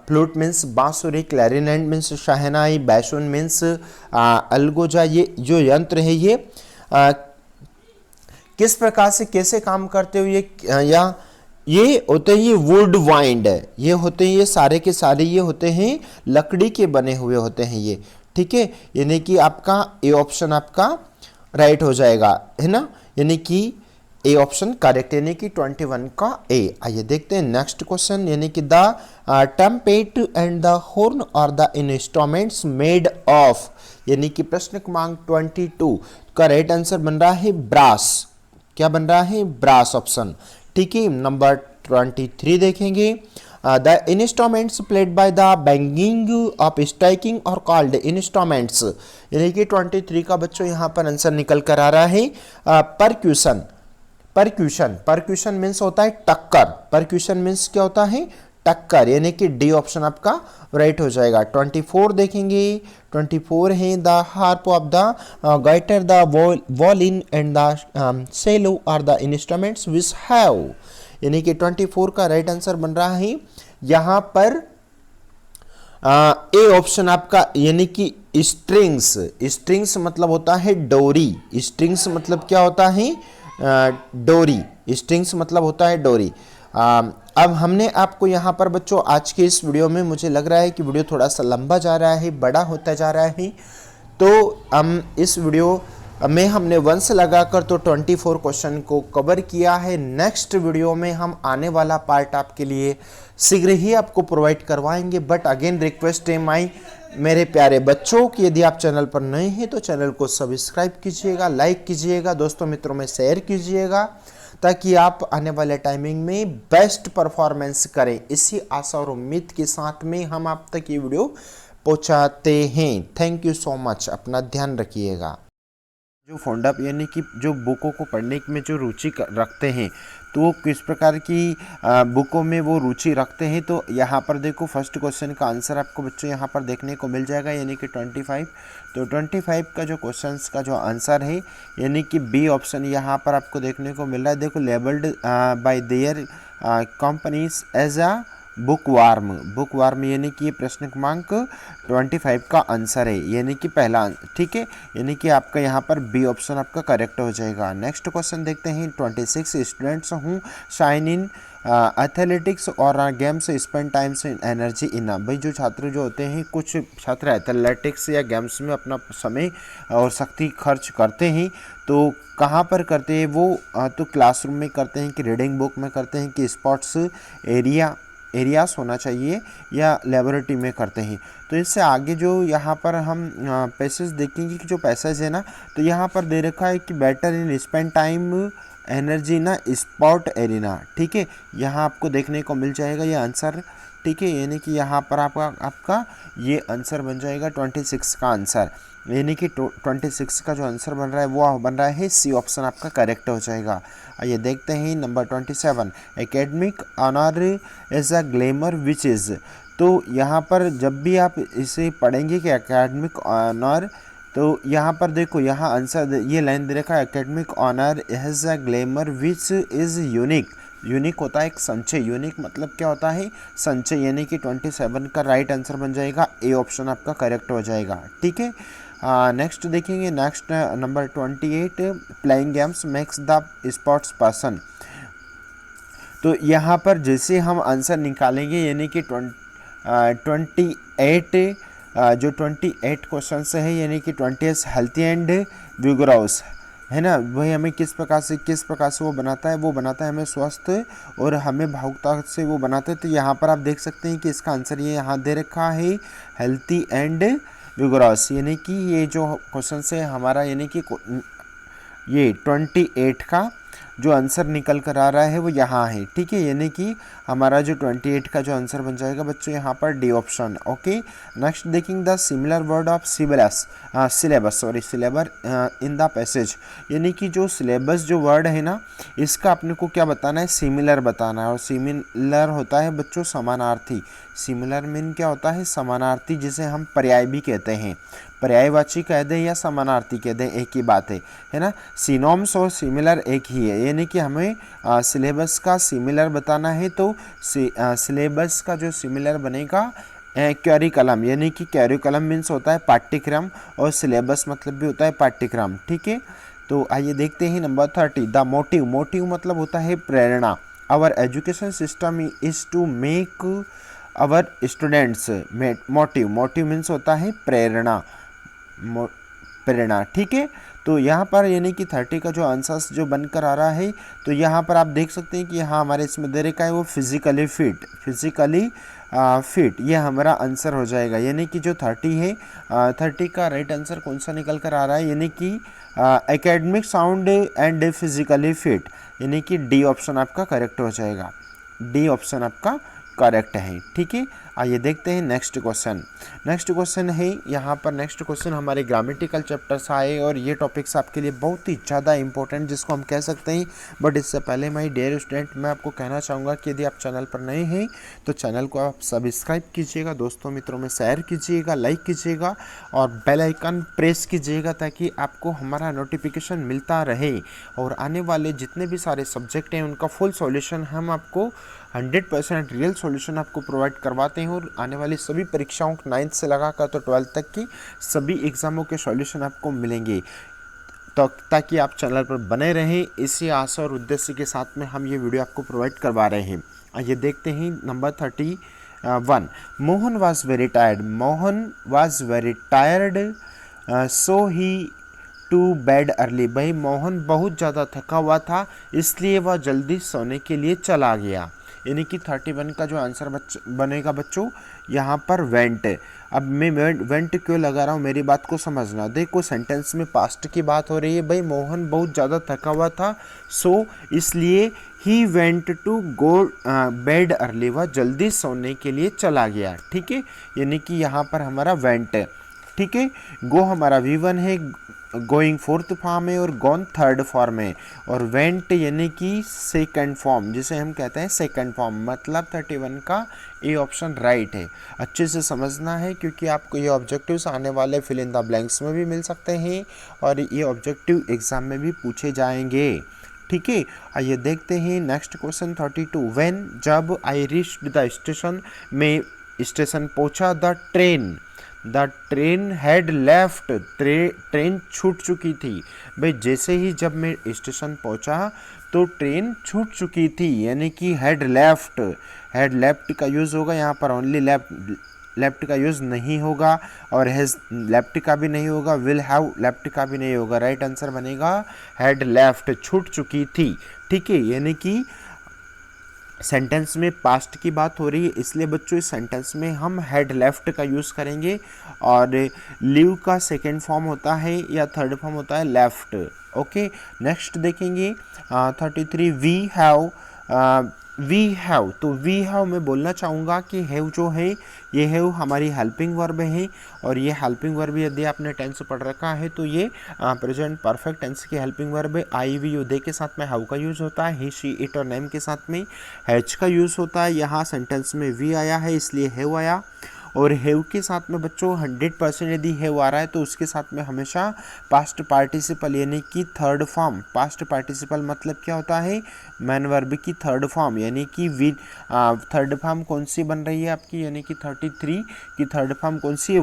फ्लूट मीन्स बांसुरी, क्लैरिनेट मीन्स शहनाई, बैसुन मीन्स अलगोजा, ये जो यंत्र है ये किस प्रकार से कैसे काम करते हुए, या ये होते हैं ये वुड वाइंड, ये होते हैं ये सारे के सारे ये होते हैं लकड़ी के बने हुए होते हैं ये, ठीक है, यानी कि आपका ए ऑप्शन आपका राइट हो जाएगा, है ना, यानी कि ए ऑप्शन करेक्ट, यानी कि 21 का ए। आइए देखते हैं नेक्स्ट क्वेश्चन, यानी कि the trumpet and the horn are the instruments made of, यानी कि प्रश्न क्रमांक 22 का राइट आंसर बन रहा है ब्रास, क्या बन रहा है ब्रास ऑप्शन, ठीक है। नंबर 23 देखेंगे, the instruments played by the banging of striking और कॉल्ड इंस्ट्रूमेंट्स, यानी कि 23 का बच्चों यहाँ पर आंसर निकल कर आ रहा है परक्यूशन, परक्यूशन, परक्यूशन मीन्स होता है टक्कर, परक्यूशन मीन्स क्या होता है टक्कर, यानी कि डी ऑप्शन आपका राइट हो जाएगा। 24 देखेंगे, 24 है the harp of the guitar, the violin and the cello are the instruments which have, यानी कि 24 का राइट आंसर बन रहा है यहाँ पर ए ऑप्शन आपका, यानी कि स्ट्रिंग्स, स्ट्रिंग्स मतलब होता है डोरी, स्ट्रिंग्स मतलब क्या होता है डोरी, स्ट्रिंग्स मतलब होता है डोरी। अब हमने आपको यहाँ पर बच्चों आज के इस वीडियो में मुझे लग रहा है कि वीडियो थोड़ा सा लंबा जा रहा है, बड़ा होता जा रहा है, तो हम इस वीडियो में हमने 1 से लगाकर तो 24 क्वेश्चन को कवर किया है। नेक्स्ट वीडियो में हम आने वाला पार्ट आपके लिए शीघ्र ही आपको प्रोवाइड करवाएंगे, बट अगेन रिक्वेस्ट है माई मेरे प्यारे बच्चों कि यदि आप चैनल पर नए हैं तो चैनल को सब्सक्राइब कीजिएगा, लाइक कीजिएगा, दोस्तों मित्रों में शेयर कीजिएगा, ताकि आप आने वाले टाइमिंग में बेस्ट परफॉर्मेंस करें। इसी आशा और उम्मीद के साथ में हम आप तक ये वीडियो पहुंचाते हैं। थैंक यू सो मच, अपना ध्यान रखिएगा। जो फोंडा यानी कि जो बुकों को पढ़ने में जो रुचि रखते हैं, तो वो किस प्रकार की बुकों में वो रुचि रखते हैं। तो यहाँ पर देखो फर्स्ट क्वेश्चन का आंसर आपको बच्चों यहाँ पर देखने को मिल जाएगा, यानी कि 25। तो 25 का जो क्वेश्चन का जो आंसर है यानी कि बी ऑप्शन यहाँ पर आपको देखने को मिल रहा है। देखो labelled by their companies as a bookworm यानी कि ये प्रश्न क्रमांक 25 का आंसर है, यानी कि पहला, ठीक है, यानी कि आपका यहाँ पर बी ऑप्शन आपका करेक्ट हो जाएगा। नेक्स्ट क्वेश्चन देखते हैं। 26 स्टूडेंट्स हूँ शाइन इन एथलेटिक्स और games spend times in energy in, भाई जो छात्र जो होते हैं, कुछ छात्र एथलेटिक्स या गेम्स में अपना समय और शक्ति खर्च करते हैं, तो कहाँ पर करते हैं वो, तो क्लासरूम में करते हैं कि रीडिंग बुक में करते हैं कि स्पोर्ट्स एरियास होना चाहिए या लेबोरेटरी में करते हैं। तो इससे आगे जो यहाँ पर हम पैसेज देखेंगे कि जो पैसेज है ना, तो यहाँ पर दे रखा है कि better in spend time energy ना स्पोर्ट एरिना, ठीक है, यहाँ आपको देखने को मिल जाएगा ये आंसर, ठीक है, यानी कि यहाँ पर आपका ये आंसर बन जाएगा 26 का आंसर, यानी कि 26 का जो आंसर बन रहा है वो बन रहा है सी ऑप्शन आपका करेक्ट हो जाएगा। आइए देखते हैं number 27, academic honour as a glamour which is. तो यहाँ पर जब भी आप इसे पढ़ेंगे कि एकेडमिक ऑनर, तो यहाँ पर देखो यहाँ आंसर ये लाइन दे रखा है, academic honour as a glamour which is unique. Unique होता है एक संचय, यूनिक मतलब क्या होता है, संचय, यानी कि 27 का राइट आंसर बन जाएगा, ए ऑप्शन आपका करेक्ट हो जाएगा, ठीक है। नेक्स्ट देखेंगे, next number 28, playing games makes the sports person. तो यहाँ पर जैसे हम आंसर निकालेंगे, यानी कि 28 जो 28 क्वेश्चन है, यानी कि 20 हेल्थी एंड विगोरस है ना, वही हमें किस प्रकार से वो बनाता है, वो बनाता है हमें स्वस्थ और हमें भावुकता से वो बनाता है। तो यहाँ पर आप देख सकते हैं कि इसका आंसर ये यहाँ दे रखा है, हेल्थी एंड विगोरस, यानी कि ये जो क्वेश्चन है हमारा, यानी कि ये 28 का जो आंसर निकल कर आ रहा है वो यहाँ है, ठीक है, यानी कि हमारा जो 28 का जो आंसर बन जाएगा बच्चों यहाँ पर डी ऑप्शन, ओके। नेक्स्ट देखेंगे the similar word of syllabus in the passage, यानी कि जो सिलेबस जो वर्ड है ना, इसका अपने को क्या बताना है, सिमिलर बताना है, और सिमिलर होता है बच्चों समानार्थी। सिमिलर मीन क्या होता है, समानार्थी, जिसे हम पर्याय भी कहते हैं, पर्यायवाची कह दें या समानार्थी कह दें, एक ही बात है ना। सिनोम्स और सिमिलर एक ही है, यानी कि हमें सिलेबस का सिमिलर बताना है, तो सिलेबस का जो सिमिलर बनेगा कैरिकुलम, यानी कि कैरिकुलम मीन्स होता है पाठ्यक्रम और सिलेबस मतलब भी होता है पाठ्यक्रम, ठीक है। तो आइए देखते हैं नंबर 30, द मोटिव मतलब होता है प्रेरणा। Our education system is to make our students, motive means होता है प्रेरणा, ठीक है। तो यहाँ पर यानी कि 30 का जो आंसर जो बनकर आ रहा है, तो यहाँ पर आप देख सकते हैं कि यहाँ हमारे इसमें दे रखा है वो फिजिकली फिट, ये हमारा आंसर हो जाएगा, यानी कि जो 30 है, 30 का राइट आंसर कौन सा निकल कर आ रहा है, यानी कि academic sound and physically fit, यानी कि डी ऑप्शन आपका करेक्ट हो जाएगा, डी ऑप्शन आपका करेक्ट है, ठीक है। आइए देखते हैं नेक्स्ट क्वेश्चन है यहाँ पर। नेक्स्ट क्वेश्चन हमारे ग्रामेटिकल चैप्टर से आए और ये टॉपिक्स आपके लिए बहुत ही ज़्यादा इंपॉर्टेंट जिसको हम कह सकते हैं। बट इससे पहले माय डियर स्टूडेंट, मैं आपको कहना चाहूँगा कि यदि आप चैनल पर नए हैं तो चैनल को आप सब्सक्राइब कीजिएगा, दोस्तों मित्रों में शेयर कीजिएगा, लाइक कीजिएगा और बेल आइकन प्रेस कीजिएगा ताकि आपको हमारा नोटिफिकेशन मिलता रहे, और आने वाले जितने भी सारे सब्जेक्ट हैं उनका फुल सॉल्यूशन हम आपको 100% रियल सॉल्यूशन आपको प्रोवाइड करवाते हैं, और आने वाली सभी परीक्षाओं 9th से लगाकर तो 12th तक की सभी एग्ज़ामों के सॉल्यूशन आपको मिलेंगे। तो ताकि आप चैनल पर बने रहें, इसी आशा और उद्देश्य के साथ में हम ये वीडियो आपको प्रोवाइड करवा रहे हैं। आइए देखते हैं number 31, Mohan was very tired so he to bed early. भाई मोहन बहुत ज़्यादा थका हुआ था इसलिए वह जल्दी सोने के लिए चला गया, यानी कि 31 का जो आंसर बनेगा बच्चों यहाँ पर वेंट। अब मैं वेंट क्यों लगा रहा हूँ, मेरी बात को समझना। देखो सेंटेंस में पास्ट की बात हो रही है, भाई मोहन बहुत ज़्यादा थका हुआ था, सो इसलिए he went to go bed early, वह जल्दी सोने के लिए चला गया, ठीक है, यानी कि यहाँ पर हमारा वेंट। ठीक है। गो हमारा V1 है, गोइंग फोर्थ फॉर्म है और गॉन थर्ड फॉर्म है, और वेंट यानी कि सेकंड फॉर्म, जिसे हम कहते हैं सेकंड फॉर्म, मतलब 31 का ए ऑप्शन राइट है। अच्छे से समझना है क्योंकि आपको ये ऑब्जेक्टिव्स आने वाले फिल इन द ब्लैंक्स में भी मिल सकते हैं और ये ऑब्जेक्टिव एग्जाम में भी पूछे जाएंगे, ठीक है। आइए देखते हैं नेक्स्ट क्वेश्चन 32। व्हेन, जब आई रीच्ड द स्टेशन, में स्टेशन पहुंचा, the train had left, train छूट चुकी थी। भाई जैसे ही जब मैं स्टेशन पहुंचा तो ट्रेन छूट चुकी थी, यानी कि हैड लेफ्ट का यूज़ होगा यहाँ पर, ओनली लेफ्ट का यूज़ नहीं होगा और हैज़ लेफ्ट का भी नहीं होगा, विल हैव लेफ्ट का भी नहीं होगा। राइट आंसर बनेगा हैड लेफ्ट, छूट चुकी थी, ठीक है। यानी कि सेंटेंस में पास्ट की बात हो रही है, इसलिए बच्चों इस सेंटेंस में हम हैड लेफ्ट का यूज़ करेंगे और लीव का सेकेंड फॉर्म होता है या थर्ड फॉर्म होता है लेफ्ट। ओके, नेक्स्ट देखेंगे 33। वी हैव, तो वी हैव मैं बोलना चाहूँगा कि हैव जो है ये हैव हमारी हेल्पिंग वर्ब है, और ये हेल्पिंग वर्ब यदि आपने टेंस पढ़ रखा है तो ये प्रेजेंट परफेक्ट टेंस की हेल्पिंग वर्ब है। आई वी यू दे के साथ में हैव का यूज़ होता है, ही शी इट और नेम के साथ में हैज का यूज़ होता है। यहाँ सेंटेंस में वी आया है इसलिए हैव आया, और हैव के साथ में बच्चों 100% यदि हैव आ रहा है तो उसके साथ में हमेशा पास्ट पार्टिसिपल यानी कि थर्ड फॉर्म, पास्ट पार्टिसिपल मतलब क्या होता है, मैन वर्ब की थर्ड फॉर्म, यानी कि थर्ड फॉर्म कौन सी बन रही है आपकी, यानी कि 33 की थर्ड फॉर्म कौन सी है,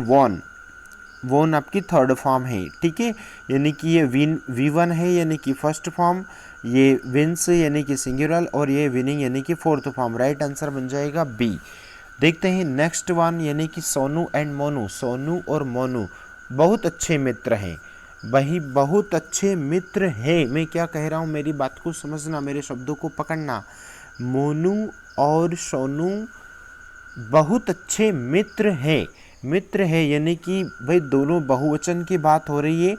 वॉन आपकी थर्ड फॉर्म है, ठीक है। यानी कि ये V1 है यानी कि फर्स्ट फॉर्म, ये विंस यानी कि सिंगुलर, और ये विनिंग यानी कि फोर्थ फॉर्म। राइट आंसर बन जाएगा बी। देखते हैं नेक्स्ट वन, यानी कि सोनू एंड मोनू, सोनू और मोनू बहुत अच्छे मित्र हैं, वही बहुत अच्छे मित्र हैं। मैं क्या कह रहा हूँ, मेरी बात को समझना, मेरे शब्दों को पकड़ना। मोनू और सोनू बहुत अच्छे मित्र हैं, यानी कि भाई दोनों बहुवचन की बात हो रही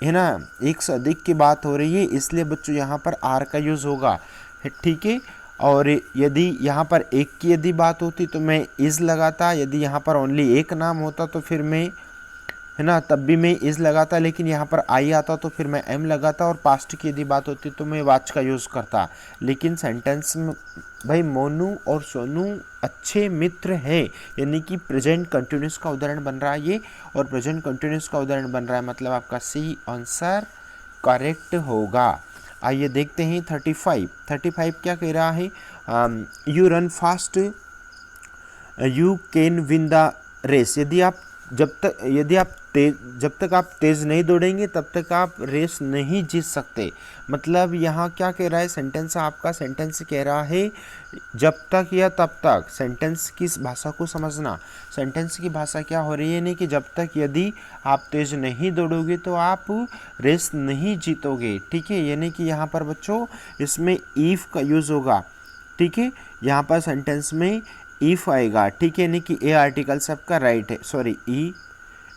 है ना, एक से अधिक की बात हो रही है, इसलिए बच्चों यहाँ पर आर का यूज़ होगा, ठीक है। और यदि यहाँ पर एक की यदि बात होती तो मैं इज़ लगाता, यदि यहाँ पर ओनली एक नाम होता तो फिर मैं, है ना, तब भी मैं इज़ लगाता, लेकिन यहाँ पर आई आता तो फिर मैं एम लगाता, और पास्ट की यदि बात होती तो मैं वाच का यूज़ करता। लेकिन सेंटेंस में भाई मोनू और सोनू अच्छे मित्र हैं, यानी कि प्रेजेंट कंटिन्यूस का उदाहरण बन रहा है ये, और प्रेजेंट कंटिन्यूस का उदाहरण बन रहा है, मतलब आपका सी आंसर करेक्ट होगा। आइए देखते हैं 35 क्या कह रहा है, you run fast you can win the race. जब तक आप तेज़ नहीं दौड़ेंगे तब तक आप रेस नहीं जीत सकते। मतलब यहाँ क्या कह रहा है सेंटेंस, आपका सेंटेंस कह रहा है जब तक या तब तक। सेंटेंस की भाषा को समझना, सेंटेंस की भाषा क्या हो रही है, नहीं कि जब तक यदि आप तेज़ नहीं दौड़ोगे तो आप रेस नहीं जीतोगे, ठीक है। यानी कि यहाँ पर बच्चों इसमें इफ़ का यूज़ होगा, ठीक है। यहाँ पर सेंटेंस में इफ आएगा, ठीक है, यानी कि ए आर्टिकल सबका राइट है, सॉरी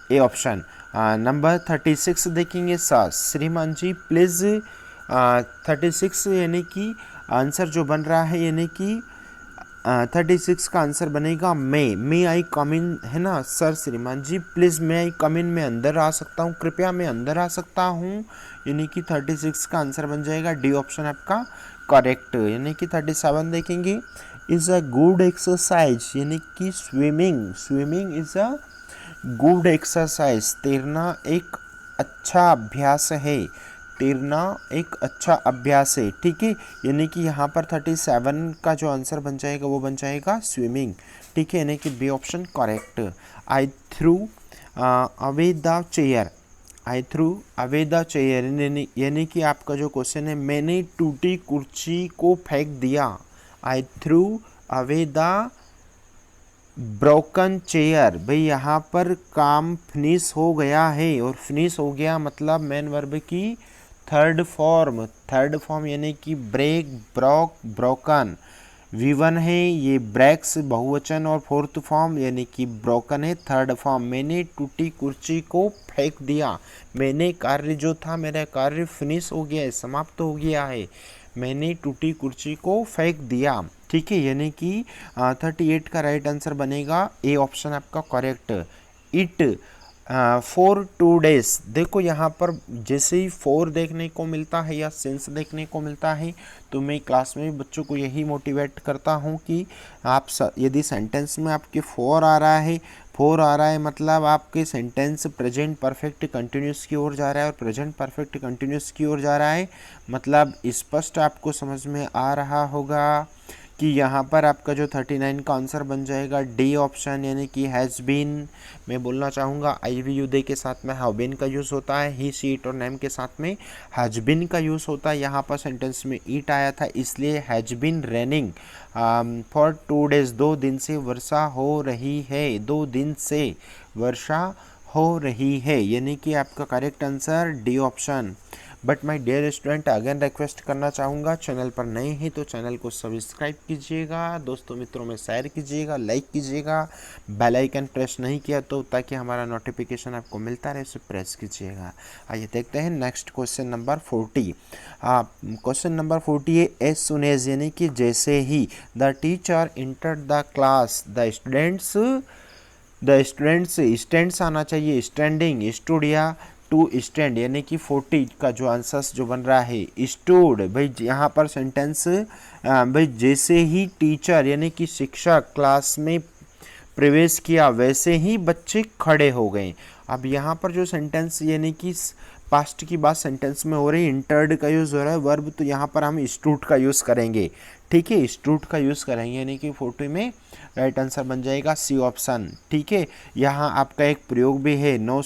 ए ऑप्शन। नंबर 36 देखेंगे सर, श्रीमान जी प्लीज़ 36 यानी कि आंसर जो बन रहा है, यानी कि 36 का आंसर बनेगा मे आई कम इन, है ना सर। श्रीमान जी प्लीज़ मे आई कम इन, मैं अंदर आ सकता हूँ, कृपया मैं अंदर आ सकता हूँ, यानी कि 36 का आंसर बन जाएगा डी ऑप्शन आपका करेक्ट। यानी कि 37 देखेंगे, इज़ अ गुड एक्सरसाइज, यानी कि swimming is a good exercise, तैरना एक अच्छा अभ्यास है, तैरना एक अच्छा अभ्यास है, ठीक है। यानी कि यहाँ पर 37 का जो आंसर बन जाएगा वो बन जाएगा स्विमिंग, ठीक है, यानी कि B option correct. I threw away the chair, यानी कि आपका जो क्वेश्चन है, मैंने टूटी कुर्सी को फेंक दिया। I threw away the broken chair, भाई यहाँ पर काम फिनिश हो गया है, और फिनिश हो गया मतलब मैन वर्ब की थर्ड फॉर्म यानी कि ब्रेक, ब्रोक, ब्रोकन। V1 है, ये ब्रेक्स बहुवचन और फोर्थ फॉर्म यानी कि ब्रोकन है थर्ड फॉर्म। मैंने टूटी कुर्सी को फेंक दिया, मैंने कार्य जो था मेरा कार्य फिनिश हो गया है, समाप्त हो गया है, मैंने टूटी कुर्सी को फेंक दिया, ठीक है। यानी कि 38 का राइट आंसर बनेगा ए ऑप्शन आपका करेक्ट। It for 2 days। देखो यहाँ पर जैसे ही फॉर देखने को मिलता है या सिंस देखने को मिलता है तो मैं क्लास में भी बच्चों को यही मोटिवेट करता हूँ कि आप यदि सेंटेंस में आपके फॉर आ रहा है, फॉर आ रहा है मतलब आपके सेंटेंस प्रेजेंट परफेक्ट कंटिन्यूस की ओर जा रहा है, और प्रेजेंट परफेक्ट कंटिन्यूस की ओर जा रहा है मतलब स्पष्ट आपको समझ में आ रहा होगा कि यहाँ पर आपका जो 39 का आंसर बन जाएगा डी ऑप्शन, यानी कि हैज़ बीन। मैं बोलना चाहूँगा आई वी यू दे के साथ में हैव बीन का यूज़ होता है, ही शी इट और नेम के साथ में हैज़ बीन का यूज़ होता है। यहाँ पर सेंटेंस में ईट आया था इसलिए has been raining for 2 days, 2 दिन से वर्षा हो रही है, 2 दिन से वर्षा हो रही है, यानी कि आपका correct answer D option. But my dear student, again request करना चाहूँगा, चैनल पर नए हैं तो चैनल को सब्सक्राइब कीजिएगा, दोस्तों मित्रों में शेयर कीजिएगा, लाइक कीजिएगा, बेल आइकन प्रेस नहीं किया तो ताकि हमारा नोटिफिकेशन आपको मिलता रहे उसे प्रेस कीजिएगा। आइए देखते हैं next question number 40। Question number 40 है एज सुन एज, यानी कि जैसे ही the teacher entered the class the students stands आना चाहिए, स्टैंडिंग, स्टूड या टू स्टैंड, यानी कि 40 का जो आंसर्स जो बन रहा है स्टूड। भाई यहाँ पर सेंटेंस भाई जैसे ही टीचर यानी कि शिक्षक क्लास में प्रवेश किया वैसे ही बच्चे खड़े हो गए। अब यहाँ पर जो सेंटेंस यानी कि पास्ट की बात सेंटेंस में हो रही है, इंटर्ड का यूज़ हो रहा है वर्ब, तो यहाँ पर हम स्टूड का यूज़ करेंगे, ठीक है, स्टूड का यूज़ करेंगे, यानी कि 40 में राइट आंसर बन जाएगा सी ऑप्शन, ठीक है। यहाँ आपका एक प्रयोग भी है, नो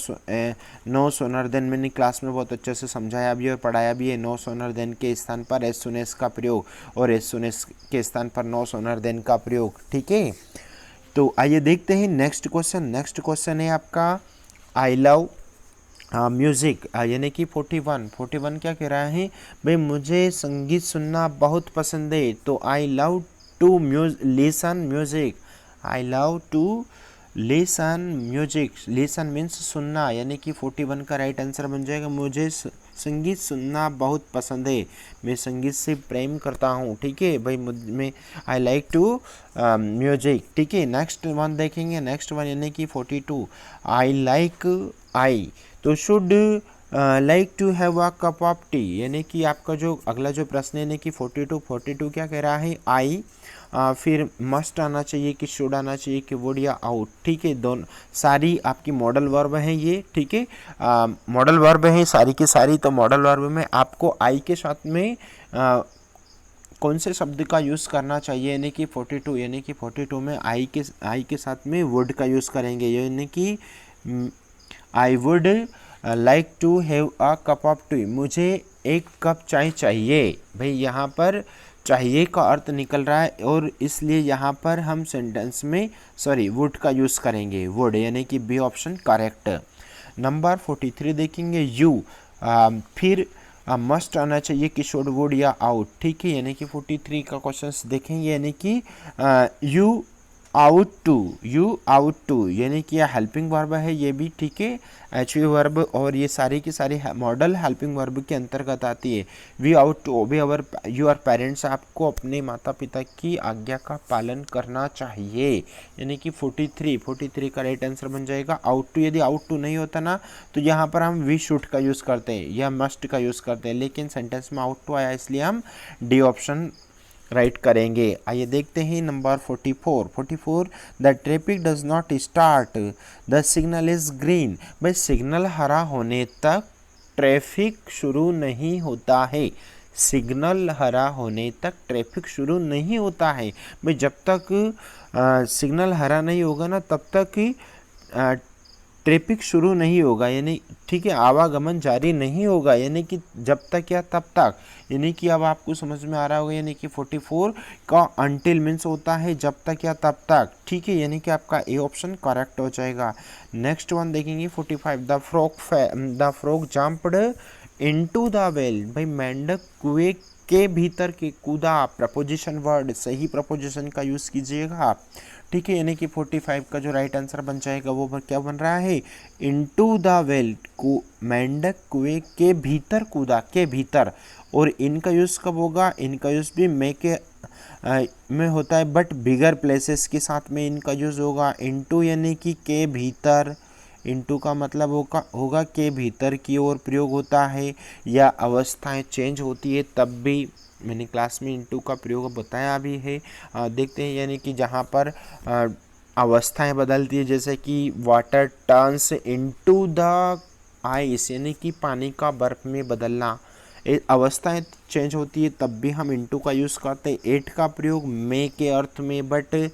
सोनर देन, मैंने क्लास में बहुत अच्छे से समझाया भी और पढ़ाया भी है। नो सोनर देन के स्थान पर एज सुन एज का प्रयोग और एज सुन एज के स्थान पर नो सोनर देन का प्रयोग, ठीक है। तो आइए देखते हैं नेक्स्ट क्वेश्चन। नेक्स्ट क्वेश्चन है आपका आई लव म्यूज़िक, यानी कि 41 क्या कह रहा है भाई, मुझे संगीत सुनना बहुत पसंद है, तो I love to listen music, I love to listen music, listen means सुनना, यानी कि 41 का राइट आंसर बन जाएगा मुझे संगीत सुनना बहुत पसंद है, मैं संगीत से प्रेम करता हूँ, ठीक है भाई, मैं आई लाइक टू म्यूजिक, ठीक है। नेक्स्ट वन देखेंगे, नेक्स्ट वन यानी कि 42 आई तो should like to have a cup of tea, यानी कि आपका जो अगला जो प्रश्न है यानी कि 42 क्या कह रहा है आई, फिर मस्ट आना चाहिए कि शुड आना चाहिए कि वुड या आउट, ठीक है, दोनों सारी आपकी मॉडल वर्ब हैं ये, ठीक है, मॉडल वर्ब हैं सारी की सारी। तो मॉडल वर्ब में आपको आई के साथ में कौन से शब्द का यूज़ करना चाहिए, यानी कि 42, यानी कि 42 में आई के साथ में वुड का यूज़ करेंगे, यानी कि I would like to have a cup of tea, मुझे एक कप चाय चाहिए। भाई यहाँ पर चाहिए का अर्थ निकल रहा है और इसलिए यहाँ पर हम सेंटेंस में वुड का यूज़ करेंगे, वुड, यानी कि बी ऑप्शन करेक्ट। नंबर 43 देखेंगे यू, फिर मस्ट आना चाहिए कि शुड वुड या आउट, ठीक है, यानी कि 43 का क्वेश्चन देखेंगे, यानी कि यू आउट टू, यानी कि यह हेल्पिंग वर्ब है ये भी, ठीक है, एचवी वर्ब, और ये सारी की सारी मॉडल हेल्पिंग वर्ब के अंतर्गत आती है। We out to obey our your parents, आपको अपने माता पिता की आज्ञा का पालन करना चाहिए, यानी कि 43 का राइट आंसर बन जाएगा आउट टू। यदि आउट टू नहीं होता ना तो यहाँ पर हम वी शुड का यूज़ करते हैं या मस्ट का यूज़ करते हैं, लेकिन सेंटेंस में आउट टू आया इसलिए हम डी ऑप्शन राइट करेंगे। आइए देखते हैं number 44 the traffic does not start the signal is green, भाई सिग्नल हरा होने तक ट्रैफिक शुरू नहीं होता है, सिग्नल हरा होने तक ट्रैफिक शुरू नहीं होता है। भाई जब तक सिग्नल हरा नहीं होगा ना तब तक ट्रैफिक शुरू नहीं होगा, यानी ठीक है, आवागमन जारी नहीं होगा, यानी कि जब तक या तब तक, यानी कि अब आपको समझ में आ रहा होगा, यानी कि 44 का अंटिल मीन्स होता है जब तक या तब तक, ठीक है, यानी कि आपका ए ऑप्शन करेक्ट हो जाएगा। नेक्स्ट वन देखेंगे 45 the frog jumped into the well, भाई मेंढक कुएं के भीतर के कूदा, प्रपोजिशन वर्ड, सही प्रपोजिशन का यूज़ कीजिएगा, ठीक है, यानी कि 45 का जो राइट आंसर बन जाएगा वो क्या बन रहा है इनटू द वेल, मेंढक कुएं के भीतर कूदा, के भीतर, और इनका यूज़ कब होगा, इनका यूज़ भी मे के में होता है बट बिगर प्लेसेस के साथ में इनका यूज़ होगा, इनटू यानी कि के भीतर, इनटू का मतलब होगा के भीतर की ओर प्रयोग होता है या अवस्थाएं चेंज होती है तब भी। मैंने क्लास में इनटू का प्रयोग बताया भी है। देखते हैं यानी कि जहाँ पर अवस्थाएं बदलती है, जैसे कि water turns into the ice, यानी कि पानी का बर्फ में बदलना, अवस्थाएं चेंज होती है तब भी हम इनटू का यूज़ करते हैं। एट का प्रयोग मे के अर्थ में, बट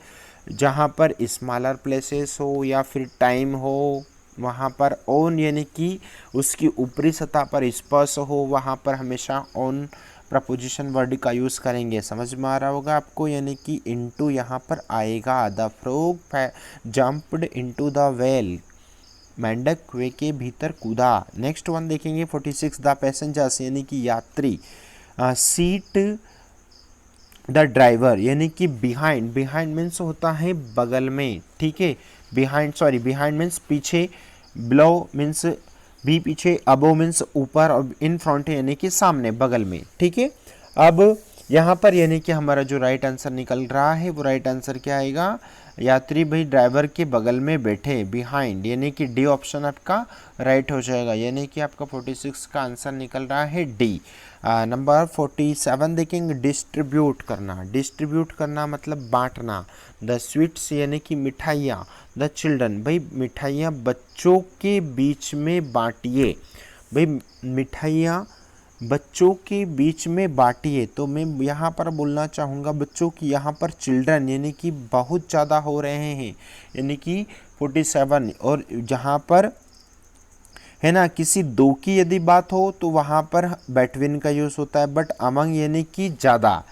जहाँ पर स्मॉलर प्लेसेस हो या फिर टाइम हो वहाँ पर ऑन यानी कि उसकी ऊपरी सतह पर स्पर्श हो वहाँ पर हमेशा ऑन प्रपोजिशन वर्ड का यूज़ करेंगे। समझ में आ रहा होगा आपको, यानी कि इनटू यहाँ पर आएगा। The frog jumped into the well, मेंढक कुएं के भीतर कूदा। नेक्स्ट वन देखेंगे 46 द पैसेंजर्स यानी कि यात्री, सीट द ड्राइवर यानी कि बिहाइंड, बिहाइंड मीन्स होता है बगल में, ठीक है, बिहाइंड मीन्स पीछे, बिलो मीन्स भी पीछे, अबो मीन्स ऊपर और इन फ्रंट यानी कि सामने बगल में, ठीक है। अब यहाँ पर यानी कि हमारा जो राइट आंसर निकल रहा है वो राइट आंसर क्या आएगा, यात्री भाई ड्राइवर के बगल में बैठे, बिहाइंड, यानी कि डी ऑप्शन आपका राइट हो जाएगा, यानी कि आपका 46 का आंसर निकल रहा है डी। नंबर 47 देखेंगे, डिस्ट्रीब्यूट करना, डिस्ट्रीब्यूट करना मतलब बांटना। द स्वीट्स यानी कि मिठाइयाँ, द चिल्ड्रन भाई मिठाइयाँ बच्चों के बीच में बांटिए, भाई मिठाइयाँ बच्चों के बीच में बांटिए। तो मैं यहाँ पर बोलना चाहूँगा बच्चों की, यहाँ पर चिल्ड्रन यानी कि बहुत ज़्यादा हो रहे हैं, यानी कि 47, और जहाँ पर है ना किसी दो की यदि बात हो तो वहाँ पर बिटवीन का यूज़ होता है, बट अमंग यानी कि ज़्यादा,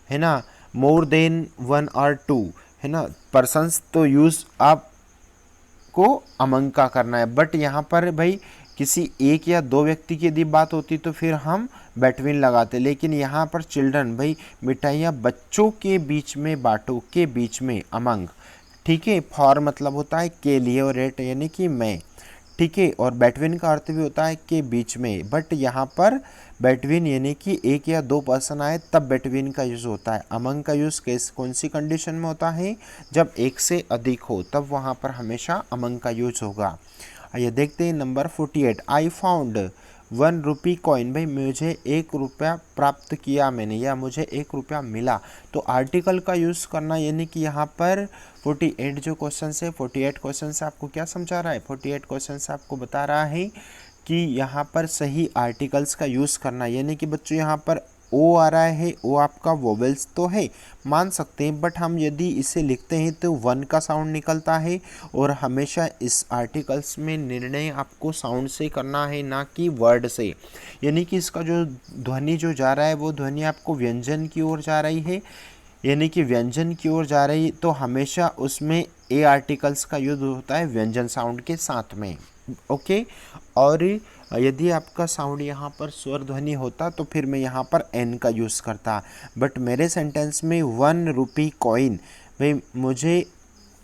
है ना, मोर देन वन और टू, है ना, पर्सन्स तो यूज़ आपको अमंग का करना है, बट यहाँ पर भाई किसी एक या दो व्यक्ति की यदि बात होती तो फिर हम बिटवीन लगाते, लेकिन यहाँ पर चिल्ड्रन भाई मिठाइयाँ बच्चों के बीच में बांटो, के बीच में अमंग, ठीक है। फॉर मतलब होता है के लिए और एट यानी कि मैं, ठीक है, और बिटवीन का अर्थ भी होता है के बीच में, बट यहाँ पर बिटवीन यानी कि एक या दो पर्सन आए तब बिटवीन का यूज़ होता है। अमंग का यूज़ कौन सी कंडीशन में होता है, जब एक से अधिक हो तब वहाँ पर हमेशा अमंग का यूज होगा। आइए देखते हैं number 48, I found 1 rupee coin, भाई मुझे 1 रुपया प्राप्त किया मैंने या मुझे 1 रुपया मिला, तो आर्टिकल का यूज़ करना, यानी कि यहाँ पर 48 जो क्वेश्चन है 48 क्वेश्चन से आपको क्या समझा रहा है, 48 क्वेश्चन से आपको बता रहा है कि यहाँ पर सही आर्टिकल्स का यूज़ करना, यानी कि बच्चों यहाँ पर ओ आ रहा है, ओ आपका वोवेल्स तो है मान सकते हैं, बट हम यदि इसे लिखते हैं तो 1 का साउंड निकलता है, और हमेशा इस आर्टिकल्स में निर्णय आपको साउंड से करना है ना कि वर्ड से, यानी कि इसका जो ध्वनि जो जा रहा है वो ध्वनि आपको व्यंजन की ओर जा रही है, यानी कि व्यंजन की ओर जा रही, तो हमेशा उसमें ए आर्टिकल्स का यूज होता है व्यंजन साउंड के साथ में, ओके। और यदि आपका साउंड यहाँ पर स्वर ध्वनि होता तो फिर मैं यहाँ पर एन का यूज़ करता, बट मेरे सेंटेंस में 1 रुपी कॉइन, भाई मुझे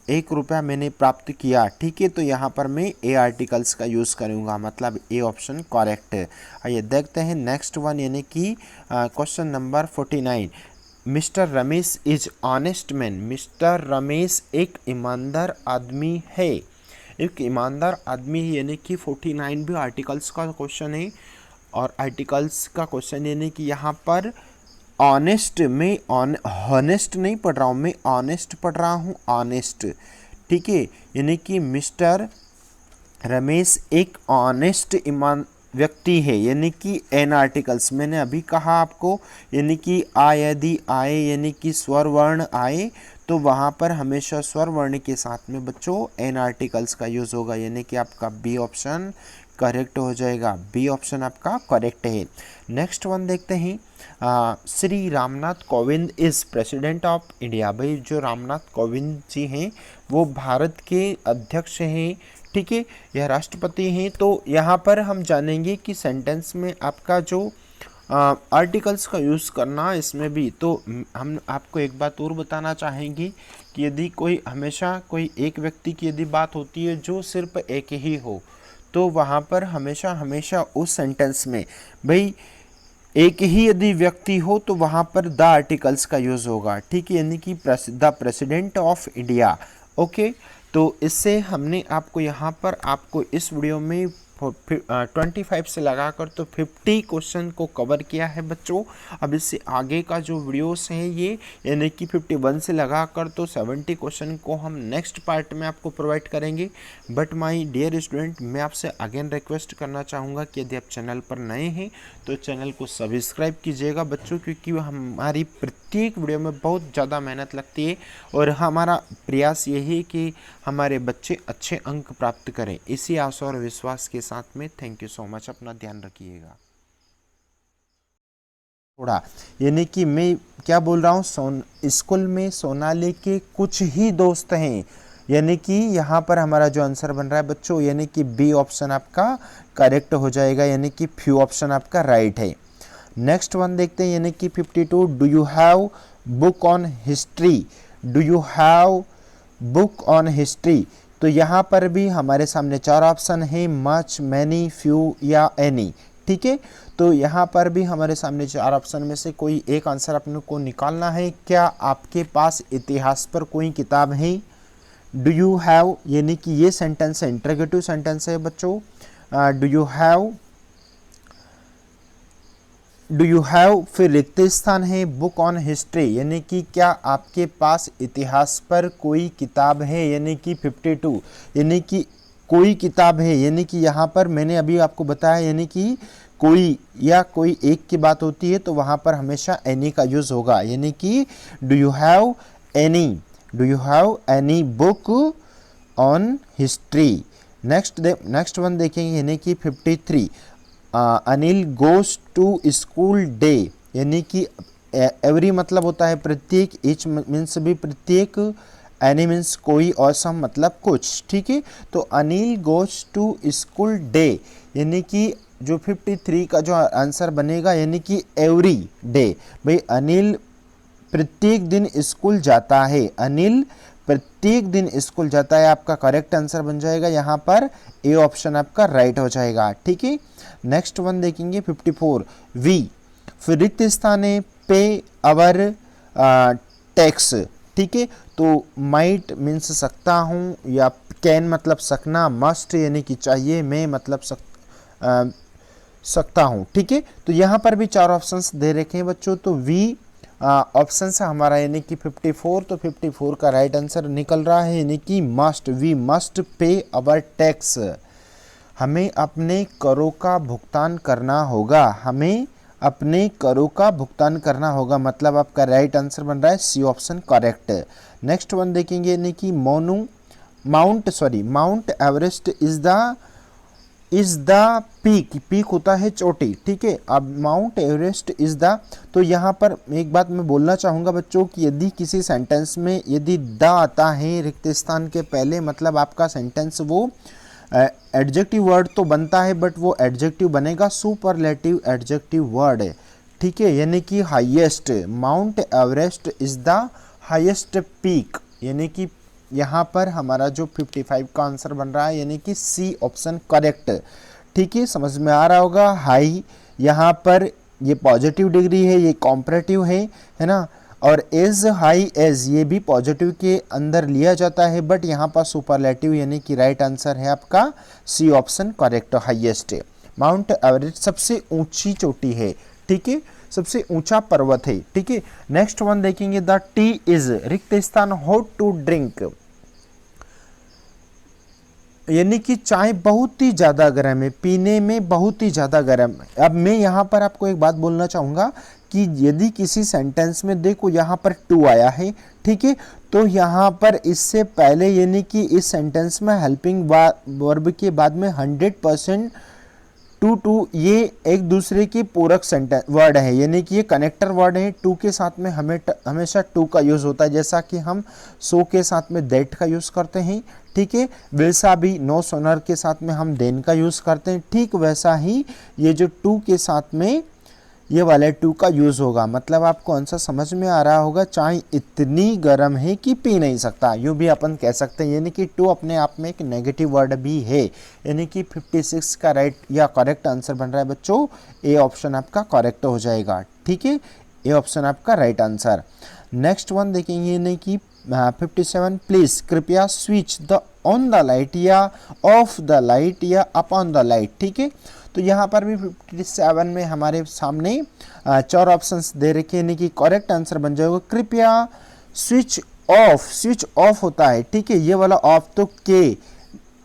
1 रुपया मैंने प्राप्त किया, ठीक है, तो यहाँ पर मैं ए आर्टिकल्स का यूज़ करूँगा, मतलब ए ऑप्शन करेक्ट है। आइए देखते हैं नेक्स्ट वन, यानी कि question number 49, mister Ramesh is honest man, mister Ramesh एक ईमानदार आदमी है, एक ईमानदार आदमी है, यानी कि 49 भी आर्टिकल्स का क्वेश्चन है, और आर्टिकल्स का क्वेश्चन यानी कि यहाँ पर ऑनेस्ट में हॉनेस्ट नहीं पढ़ रहा हूँ मैं, ऑनेस्ट पढ़ रहा हूँ, ऑनेस्ट, ठीक है, यानी कि मिस्टर रमेश एक ऑनेस्ट ईमान व्यक्ति है, यानी कि एन आर्टिकल्स मैंने अभी कहा आपको, यानी कि यदि आए यानी कि स्वर वर्ण आए तो वहाँ पर हमेशा स्वर वर्ण के साथ में बच्चों एन आर्टिकल्स का यूज़ होगा, यानी कि आपका बी ऑप्शन करेक्ट हो जाएगा, बी ऑप्शन आपका करेक्ट है। नेक्स्ट वन देखते हैं, Shri Ramnath Kovind is president of India, भाई जो रामनाथ कोविंद जी हैं वो भारत के अध्यक्ष हैं, ठीक है, यह राष्ट्रपति हैं। तो यहाँ पर हम जानेंगे कि सेंटेंस में आपका जो आर्टिकल्स का यूज़ करना इसमें भी, तो हम आपको एक बात और बताना चाहेंगे कि यदि कोई हमेशा कोई एक व्यक्ति की यदि बात होती है जो सिर्फ एक ही हो, तो वहाँ पर हमेशा उस सेंटेंस में भाई एक ही यदि व्यक्ति हो तो वहाँ पर द आर्टिकल्स का यूज़ होगा, ठीक है, यानी कि the president of India, okay. तो इससे हमने आपको यहाँ पर आपको इस वीडियो में 25 से लगाकर तो 50 क्वेश्चन को कवर किया है बच्चों। अब इससे आगे का जो वीडियोस हैं ये यानी कि 51 से लगाकर तो 70 क्वेश्चन को हम नेक्स्ट पार्ट में आपको प्रोवाइड करेंगे। बट माय डियर स्टूडेंट, मैं आपसे अगेन रिक्वेस्ट करना चाहूँगा कि यदि आप चैनल पर नए हैं तो चैनल को सब्सक्राइब कीजिएगा बच्चों, क्योंकि हमारी प्रत्येक वीडियो में बहुत ज़्यादा मेहनत लगती है और हमारा प्रयास यही है कि हमारे बच्चे अच्छे अंक प्राप्त करें। इसी आशा और विश्वास के साथ में थैंक यू सो मच। अपना ध्यान रखिएगा। थोड़ा यानी कि मैं क्या बोल रहा हूँ, स्कूल में सोनाली के कुछ ही दोस्त हैं, यानी कि यहाँ पर हमारा जो आंसर बन रहा है बच्चों यानी कि बी ऑप्शन आपका करेक्ट हो जाएगा, यानी कि फ्यू ऑप्शन आपका राइट है। नेक्स्ट वन देखते हैं यानी कि 52, do you have book on history, do you have book on history. तो यहाँ पर भी हमारे सामने 4 ऑप्शन है, मच, मैनी, फ्यू या एनी। ठीक है, तो यहाँ पर भी हमारे सामने 4 ऑप्शन में से कोई एक आंसर अपने को निकालना है। क्या आपके पास इतिहास पर कोई किताब है? डू यू हैव यानी कि ये सेंटेंस है, इंटरोगेटिव सेंटेंस है बच्चों। डू यू हैव फिर रिक्त स्थान है, बुक ऑन हिस्ट्री यानी कि क्या आपके पास इतिहास पर कोई किताब है, यानी कि 52 यानी कि कोई किताब है, यानी कि यहाँ पर मैंने अभी आपको बताया यानी कि कोई या कोई एक की बात होती है तो वहाँ पर हमेशा एनी का यूज होगा, यानी कि do you have any book on history. Next one देखेंगे यानी कि 53, Anil goes to school day, यानी कि एवरी मतलब होता है प्रत्येक, ईच मीन्स भी प्रत्येक, एनी मीन्स कोई और सम मतलब कुछ। ठीक है, तो Anil goes to school day यानी कि जो 53 का जो आंसर बनेगा यानी कि एवरी डे। भाई अनिल प्रत्येक दिन स्कूल जाता है, अनिल प्रत्येक दिन स्कूल जाता है, आपका करेक्ट आंसर बन जाएगा यहाँ पर ए ऑप्शन आपका राइट हो जाएगा। ठीक है, नेक्स्ट वन देखेंगे 54, वी फिर रिक्त स्थान है, पे अवर टैक्स। ठीक है, तो माइट मीन्स सकता हूँ या कैन मतलब सकना, मस्ट यानी कि चाहिए, मैं मतलब सकता हूँ। ठीक है, तो यहाँ पर भी 4 ऑप्शंस दे रखे हैं बच्चों, तो वी ऑप्शन से हमारा यानी कि 54, तो 54 का राइट आंसर निकल रहा है यानी कि must, we must pay our tax, हमें अपने करों का भुगतान करना होगा, हमें अपने करों का भुगतान करना होगा, मतलब आपका राइट आंसर बन रहा है C option correct. Next one देखेंगे यानी कि Mount Everest is the peak होता है चोटी। ठीक है, अब माउंट एवरेस्ट इज द, तो यहाँ पर एक बात मैं बोलना चाहूँगा बच्चों कि यदि किसी सेंटेंस में यदि द आता है रिक्त स्थान के पहले, मतलब आपका सेंटेंस वो एडजेक्टिव वर्ड तो बनता है बट वो एडजेक्टिव बनेगा सुपरलेटिव एडजेक्टिव वर्ड है। ठीक है, यानी कि highest, Mount Everest is the highest peak, यानी कि यहाँ पर हमारा जो 55 का आंसर बन रहा है यानी कि सी ऑप्शन करेक्ट। ठीक है, समझ में आ रहा होगा। हाई यहाँ पर ये पॉजिटिव डिग्री है, ये कॉम्परेटिव है ना, और एज हाई एज ये भी पॉजिटिव के अंदर लिया जाता है, बट यहाँ पर सुपरलेटिव यानी कि राइट आंसर है आपका C option correct, highest. Mount Everest सबसे ऊंची चोटी है। ठीक है, सबसे ऊंचा पर्वत है। ठीक है, नेक्स्ट वन देखेंगे, द टी इज रिक्त स्थान हॉट टू ड्रिंक, यानी कि चाय बहुत ही ज़्यादा गर्म है, पीने में बहुत ही ज़्यादा गर्म है। अब मैं यहाँ पर आपको एक बात बोलना चाहूँगा कि यदि किसी सेंटेंस में देखो यहाँ पर टू आया है, ठीक है, तो यहाँ पर इससे पहले यानी कि इस सेंटेंस में हेल्पिंग वर्ब के बाद में 100% टू ये एक दूसरे के पूरक सेंटेंस वर्ड है, यानी कि ये कनेक्टर वर्ड है। टू के साथ में हमेशा टू का यूज़ होता है, जैसा कि हम सो के साथ में दैट का यूज़ करते हैं। ठीक है, वैसा भी नो सोनर के साथ में हम देन का यूज़ करते हैं, ठीक वैसा ही ये जो टू के साथ में ये वाले टू का यूज़ होगा। मतलब आपको आंसर समझ में आ रहा होगा, चाय इतनी गर्म है कि पी नहीं सकता, यूँ भी अपन कह सकते हैं। यानी कि टू अपने आप में एक नेगेटिव वर्ड भी है, यानी कि 56 का राइट या करेक्ट आंसर बन रहा है बच्चों, ए ऑप्शन आपका करेक्ट हो जाएगा। ठीक है, ए ऑप्शन आपका राइट आंसर। नेक्स्ट वन देखेंगे यानी कि 57 प्लीज कृपया switch the on the light या ऑफ द लाइट या अप ऑन द लाइट। ठीक है, तो यहाँ पर भी 57 में हमारे सामने 4 ऑप्शंस दे रखे हैं, यानी कि करेक्ट आंसर बन जाएगा कृपया स्विच ऑफ। स्विच ऑफ होता है, ठीक है, ये वाला ऑफ तो के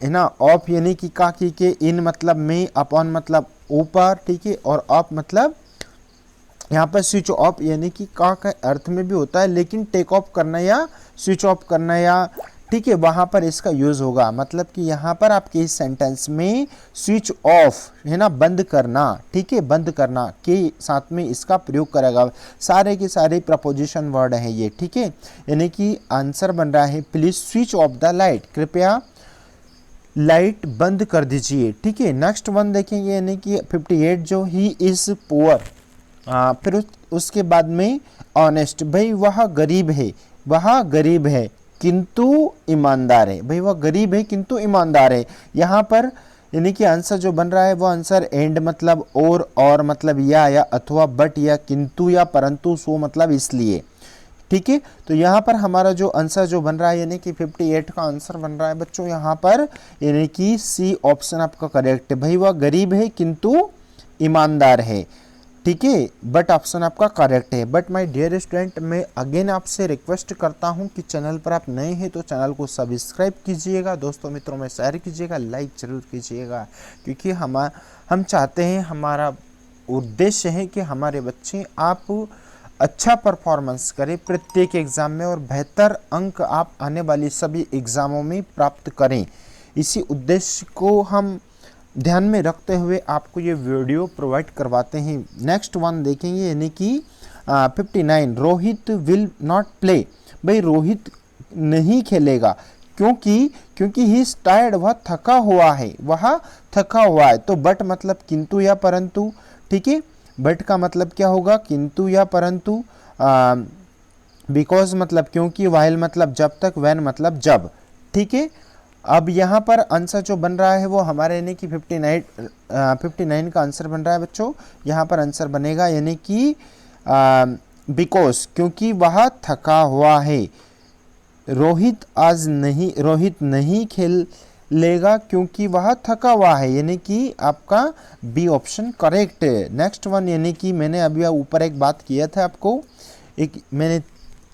है ना, ऑफ यानी कि का की के, इन मतलब में, अपॉन मतलब ऊपर, ठीक है, और ऑफ मतलब यहाँ पर स्विच ऑफ यानी कि का अर्थ में भी होता है, लेकिन टेक ऑफ करना या स्विच ऑफ करना या, ठीक है, वहां पर इसका यूज होगा। मतलब कि यहाँ पर आपके इस सेंटेंस में स्विच ऑफ है ना, बंद करना, ठीक है, बंद करना के साथ में इसका प्रयोग करेगा। सारे के सारे प्रपोजिशन वर्ड है ये, ठीक है, यानी कि आंसर बन रहा है please switch off the light, कृपया लाइट बंद कर दीजिए। ठीक है, नेक्स्ट वन देखेंगे यानी कि 58 जो ही इज पुअर, फिर उसके बाद में ऑनेस्ट, भाई वह गरीब है, वह गरीब है किंतु ईमानदार है, भाई वह गरीब है किंतु ईमानदार है। यहाँ पर यानी कि आंसर जो बन रहा है वो आंसर एंड मतलब और मतलब या अथवा बट या किंतु या परंतु सो मतलब इसलिए। ठीक है, तो यहाँ पर हमारा जो आंसर जो बन रहा है यानी कि 58 का आंसर बन रहा है बच्चों यहाँ पर यानी कि सी ऑप्शन आपका करेक्ट है, भाई वह गरीब है किंतु ईमानदार है। ठीक है, बट ऑप्शन आपका करेक्ट है। बट माय डियर स्टूडेंट, मैं अगेन आपसे रिक्वेस्ट करता हूं कि चैनल पर आप नए हैं तो चैनल को सब्सक्राइब कीजिएगा, दोस्तों मित्रों में शेयर कीजिएगा, लाइक जरूर कीजिएगा, क्योंकि हम चाहते हैं, हमारा उद्देश्य है कि हमारे बच्चे आप अच्छा परफॉर्मेंस करें प्रत्येक एग्ज़ाम में और बेहतर अंक आप आने वाली सभी एग्ज़ामों में प्राप्त करें। इसी उद्देश्य को हम ध्यान में रखते हुए आपको ये वीडियो प्रोवाइड करवाते हैं। नेक्स्ट वन देखेंगे यानी कि 59 रोहित विल नॉट प्ले, भाई रोहित नहीं खेलेगा क्योंकि ही इज टायर्ड, वह थका हुआ है, वह थका हुआ है। तो बट मतलब किंतु या परंतु, ठीक है, बट का मतलब क्या होगा किंतु या परंतु, बिकॉज मतलब क्योंकि, वाइल मतलब जब तक, व्हेन मतलब जब। ठीक है, अब यहाँ पर आंसर जो बन रहा है वो हमारे यानी कि 59 का आंसर बन रहा है बच्चों। यहाँ पर आंसर बनेगा यानी कि बिकॉज क्योंकि वह थका हुआ है। रोहित नहीं खेलेगा क्योंकि वह थका हुआ है, यानी कि आपका बी ऑप्शन करेक्ट है। नेक्स्ट वन यानी कि मैंने अभी ऊपर एक बात किया था आपको, मैंने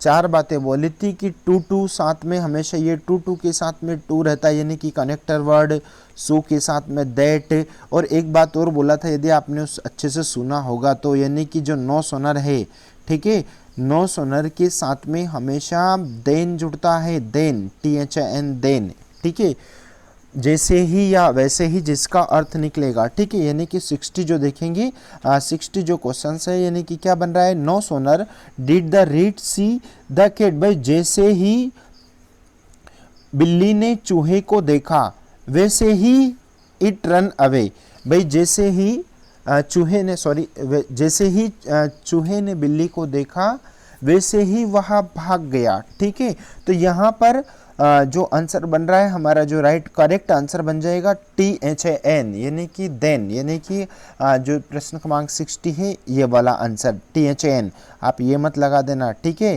4 बातें बोली थी कि टू साथ में हमेशा ये टू के साथ में टू रहता है, यानी कि कनेक्टर वर्ड, सो के साथ में दैट, और एक बात और बोला था, यदि आपने उस अच्छे से सुना होगा तो, यानी कि जो नो सोनर है, ठीक है, नो सोनर के साथ में हमेशा देन जुड़ता है, देन, THN देन। ठीक है, जैसे ही या वैसे ही जिसका अर्थ निकलेगा। ठीक है, यानी कि 60 जो देखेंगे 60 जो क्वेश्चन है यानी कि क्या बन रहा है, no sooner did the read see the cat, भाई जैसे ही बिल्ली ने चूहे को देखा वैसे ही इट रन अवे, भाई जैसे ही चूहे ने बिल्ली को देखा वैसे ही वह भाग गया। ठीक है, तो यहाँ पर जो आंसर बन रहा है हमारा, जो राइट करेक्ट आंसर बन जाएगा THN यानी कि देन, यानी कि जो प्रश्न क्रमांक 60 है ये वाला आंसर THN, आप ये मत लगा देना। ठीक है,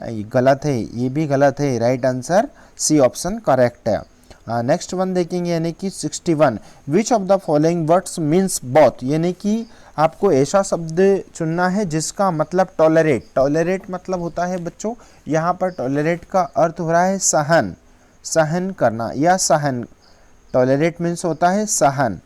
ये गलत है, ये भी गलत है, right answer C option correct है। नेक्स्ट वन देखेंगे यानी कि 61 which of the following words means both, यानी कि आपको ऐसा शब्द चुनना है जिसका मतलब टॉलरेट। टॉलरेट मतलब होता है बच्चों, यहाँ पर टॉलरेट का अर्थ हो रहा है सहन, सहन करना या सहन। टॉलरेट मीन्स होता है सहन।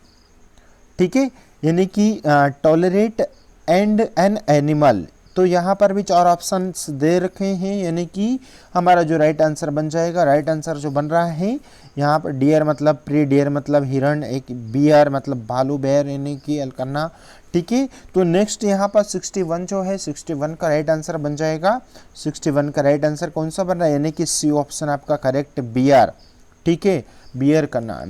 ठीक है, यानी कि टॉलरेट एंड एन एनिमल, तो यहाँ पर भी 4 ऑप्शंस दे रखे हैं, यानी कि हमारा जो राइट आंसर बन जाएगा, राइट आंसर जो बन रहा है यहाँ पर डियर मतलब प्री डियर मतलब हिरण, एक बियर मतलब भालू, बेयर यानी कि अलकन्ना। ठीक है, तो नेक्स्ट यहाँ पर 61 जो है 61 का राइट आंसर बन जाएगा। 61 का राइट आंसर कौन सा बन रहा है, यानी कि सी ऑप्शन आपका करेक्ट, बियर। ठीक है, बियर करना,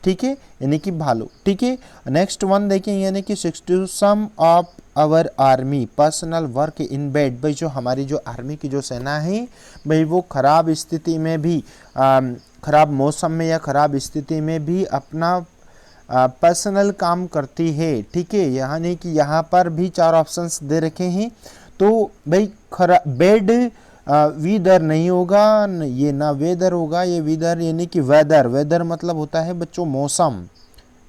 ठीक है, यानी कि भालू। ठीक है, नेक्स्ट वन देखें यानी कि 62 some of our army personnel work in bed, भाई जो हमारी जो आर्मी की जो सेना है भाई वो खराब स्थिति में भी, खराब मौसम में या खराब स्थिति में भी अपना पर्सनल काम करती है। ठीक है, यानी कि यहाँ पर भी 4 ऑप्शंस दे रखे हैं, तो भाई बेड वीदर नहीं होगा, ये ना वेदर होगा, ये वीदर यानी कि वेदर। वेदर मतलब होता है बच्चों मौसम,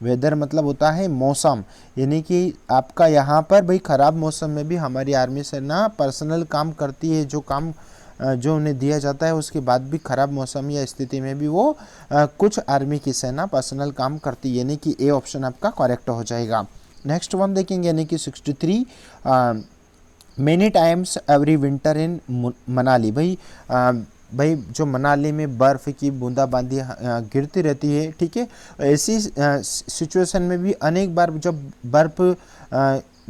वेदर मतलब होता है मौसम। यानी कि आपका यहाँ पर भाई ख़राब मौसम में भी हमारी आर्मी सेना पर्सनल काम करती है, जो काम जो उन्हें दिया जाता है उसके बाद भी ख़राब मौसम या स्थिति में भी वो कुछ आर्मी की सेना पर्सनल काम करती है, यानी कि ए ऑप्शन आपका करेक्ट हो जाएगा। नेक्स्ट वन देखेंगे यानी कि 63 मेनी टाइम्स एवरी विंटर इन मनाली। भाई जो मनाली में बर्फ़ की बूंदाबांदी गिरती रहती है, ठीक है, ऐसी सिचुएशन में भी अनेक बार जब बर्फ़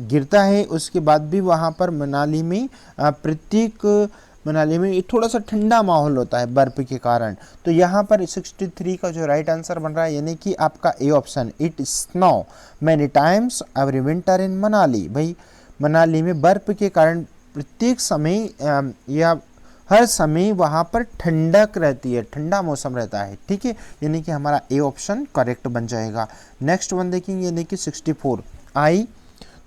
गिरता है उसके बाद भी वहाँ पर मनाली में थोड़ा सा ठंडा माहौल होता है बर्फ़ के कारण। तो यहाँ पर 63 का जो राइट आंसर बन रहा है यानी कि आपका A option, it snow many times every winter इन मनाली। भाई मनाली में बर्फ़ के कारण प्रत्येक समय या हर समय वहाँ पर ठंडक रहती है, ठंडा मौसम रहता है, ठीक है, यानी कि हमारा ए ऑप्शन करेक्ट बन जाएगा। नेक्स्ट वन देखेंगे यानी कि 64 आई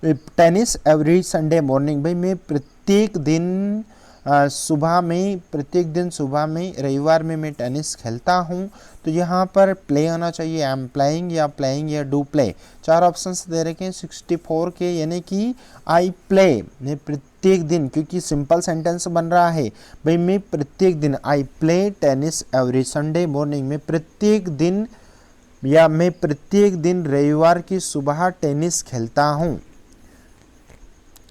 टेनिस एवरी संडे मॉर्निंग। भाई मैं प्रत्येक दिन सुबह में रविवार में मैं टेनिस खेलता हूँ। तो यहाँ पर प्ले आना चाहिए, आई एम प्लेइंग या डू प्ले। चार ऑप्शंस दे रखे हैं 64 के, यानी कि आई प्ले, मैं प्रत्येक दिन, क्योंकि सिंपल सेंटेंस बन रहा है। भाई मैं प्रत्येक दिन, I play tennis every Sunday morning, मैं प्रत्येक दिन रविवार की सुबह टेनिस खेलता हूँ।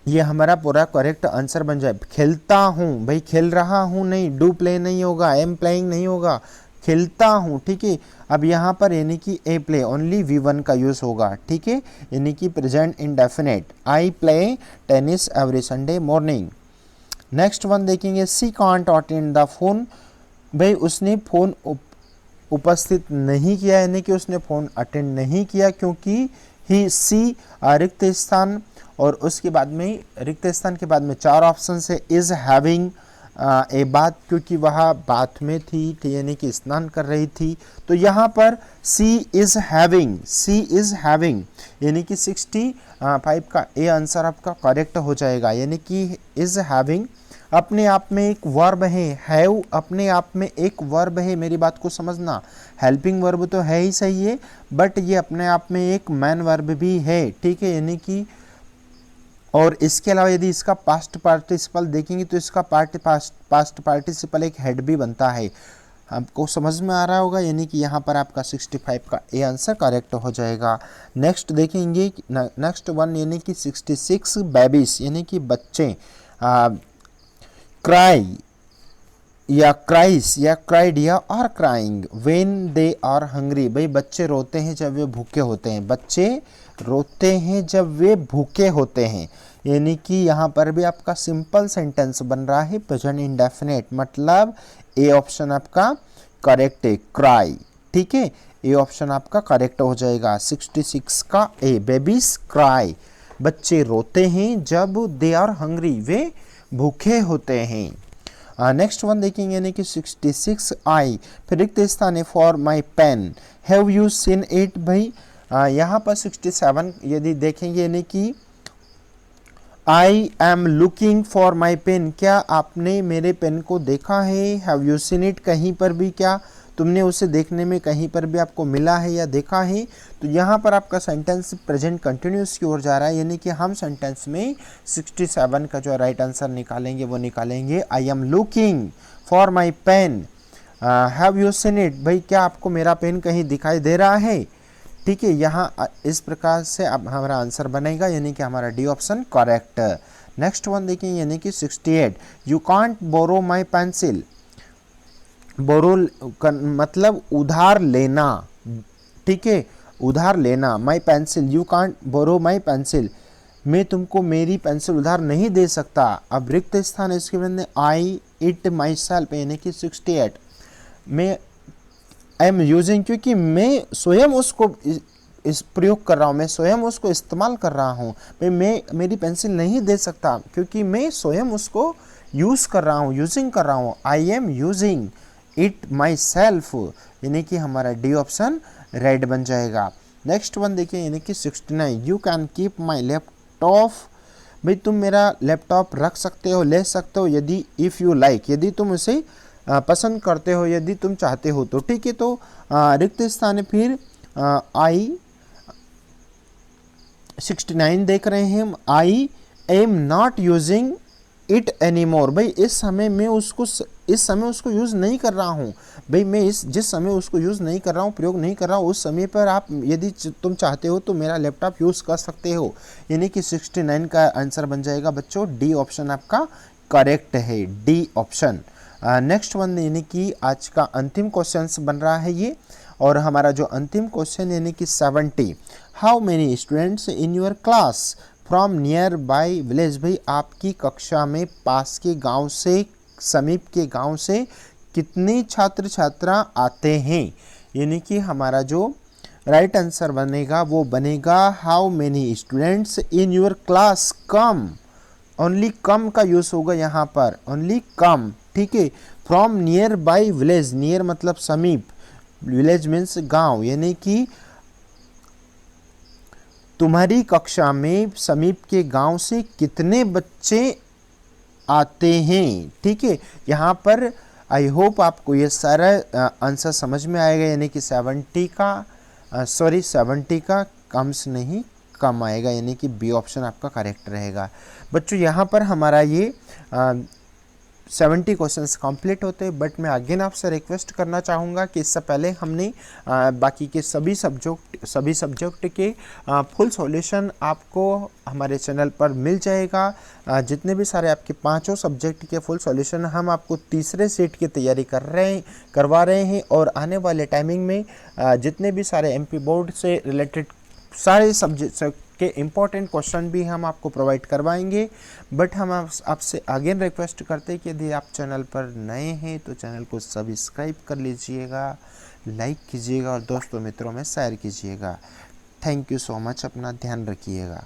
ये हमारा पूरा करेक्ट आंसर बन जाए। खेलता हूँ, भाई खेल रहा हूँ नहीं, डू प्ले नहीं होगा, एम प्लेइंग नहीं होगा, खेलता हूँ, ठीक है। अब यहाँ पर यानी कि ए प्ले ओनली V1 का यूज़ होगा, ठीक है, यानी कि present indefinite, I play tennis every Sunday morning. Next one देखेंगे सी कांट अटेंड द फोन। भाई उसने फ़ोन उपस्थित नहीं किया, यानी कि उसने फ़ोन अटेंड नहीं किया क्योंकि सी रिक्त स्थान, और उसके बाद में रिक्त स्थान के बाद में चार ऑप्शन से इज़ हैविंग ए बाथ, क्योंकि वह बाथ में थी, यानी कि स्नान कर रही थी। तो यहाँ पर सी इज़ हैविंग, यानी कि 65 का ए आंसर आपका करेक्ट हो जाएगा। यानी कि इज़ हैविंग अपने आप में एक वर्ब है, हैव अपने आप में एक वर्ब है, मेरी बात को समझना। हेल्पिंग वर्ब तो है ही सही है, बट ये अपने आप में एक मैन वर्ब भी है, ठीक है, यानी कि और इसके अलावा यदि इसका पास्ट पार्टिसिपल देखेंगे तो इसका पास्ट पार्टिसिपल एक हेड भी बनता है। आपको समझ में आ रहा होगा, यानी कि यहाँ पर आपका 65 का ए आंसर करेक्ट हो जाएगा। नेक्स्ट देखेंगे नेक्स्ट वन यानी कि 66 बेबीज, यानी कि बच्चे क्राई या क्राइस या क्राइड या और crying when they are hungry. भाई बच्चे रोते हैं जब वे भूखे होते हैं, बच्चे रोते हैं जब वे भूखे होते हैं, यानी कि यहाँ पर भी आपका सिंपल सेंटेंस बन रहा है प्रेजेंट इंडेफिनेट, मतलब ए ऑप्शन आपका करेक्ट है, क्राई, ठीक है, ए ऑप्शन आपका करेक्ट हो जाएगा। 66 का ए, बेबीज क्राई, बच्चे रोते हैं जब दे आर हंग्री, वे भूखे होते हैं। नेक्स्ट वन देखेंगे यानी कि 66 आई, फिर रिक्त स्थान है for my pen, have you seen it. भाई यहाँ पर 67 यदि देखेंगे यानी कि I am looking for my pen, क्या आपने मेरे पेन को देखा है। हैव यू सीन इट, कहीं पर भी क्या तुमने उसे देखने में कहीं पर भी आपको मिला है या देखा है। तो यहाँ पर आपका सेंटेंस प्रेजेंट कंटिन्यूस की ओर जा रहा है, यानी कि हम सेंटेंस में 67 का जो राइट आंसर निकालेंगे वो निकालेंगे I am looking for my pen, have you seen it. भाई क्या आपको मेरा पेन कहीं दिखाई दे रहा है, ठीक है, यहाँ इस प्रकार से अब हमारा आंसर बनेगा, यानी कि हमारा D option correct. Next one देखिए यानी कि 68 you can't borrow my pencil. Borrow मतलब उधार लेना, ठीक है, उधार लेना। My pencil, you can't borrow my pencil, मैं तुमको मेरी पेंसिल उधार नहीं दे सकता। अब रिक्त स्थान इसके बाद आई इट माई सेल्फ, यानी कि 68 मैं आई एम यूजिंग, क्योंकि मैं स्वयं उसको इस प्रयोग कर रहा हूँ, मैं स्वयं उसको इस्तेमाल कर रहा हूँ। मैं मेरी पेंसिल नहीं दे सकता क्योंकि मैं स्वयं उसको यूज़ कर रहा हूँ, यूजिंग कर रहा हूँ। I am using it my self, यानी कि हमारा डी ऑप्शन राइट बन जाएगा। नेक्स्ट वन देखिए यानी कि 69 you can keep my laptop. भाई तुम मेरा लैपटॉप रख सकते हो, ले सकते हो, यदि इफ़ यू लाइक, यदि तुम उसे पसंद करते हो, यदि तुम चाहते हो तो, ठीक है। तो रिक्त स्थान फिर आई 69 देख रहे हैं हम, I am not using it any more. भाई इस समय मैं उसको यूज़ नहीं कर रहा हूँ। भाई मैं जिस समय उसको यूज़ नहीं कर रहा हूँ, प्रयोग नहीं कर रहा हूँ, उस समय पर आप यदि तुम चाहते हो तो मेरा लैपटॉप यूज़ कर सकते हो। यानी कि 69 का आंसर बन जाएगा बच्चों डी ऑप्शन आपका करेक्ट है, डी ऑप्शन। नेक्स्ट वन यानी कि आज का अंतिम क्वेश्चन बन रहा है ये, और हमारा जो अंतिम क्वेश्चन यानी कि 70, how many students in your class from near by village. भाई आपकी कक्षा में पास के गांव से, समीप के गांव से कितने छात्र छात्रा आते हैं। यानी कि हमारा जो राइट आंसर बनेगा वो बनेगा how many students in your class come. Only come का यूज होगा यहाँ पर, ओनली कम, ठीक है। From near by village, near मतलब समीप, विलेज मीन्स गांव, यानी कि तुम्हारी कक्षा में समीप के गांव से कितने बच्चे आते हैं, ठीक है। यहाँ पर आई होप आपको ये सारा आंसर समझ में आएगा। यानी कि 70 का कम्स नहीं कम आएगा, यानी कि बी ऑप्शन आपका करेक्ट रहेगा। बच्चों यहाँ पर हमारा ये 70 क्वेश्चंस कंप्लीट होते हैं। बट मैं अगेन आपसे रिक्वेस्ट करना चाहूँगा कि इससे पहले हमने बाकी के सभी सब्जेक्ट के फुल सॉल्यूशन आपको हमारे चैनल पर मिल जाएगा। जितने भी सारे आपके पांचों सब्जेक्ट के फुल सॉल्यूशन हम आपको तीसरे सेट की तैयारी करवा रहे हैं, और आने वाले टाइमिंग में जितने भी सारे एमपी बोर्ड से रिलेटेड सारे सब्जेक्ट के इम्पोर्टेंट क्वेश्चन भी हम आपको प्रोवाइड करवाएंगे। बट हम आपसे अगेन रिक्वेस्ट करते हैं कि यदि आप चैनल पर नए हैं तो चैनल को सब्सक्राइब कर लीजिएगा, लाइक कीजिएगा और दोस्तों मित्रों में शेयर कीजिएगा। थैंक यू सो मच, अपना ध्यान रखिएगा।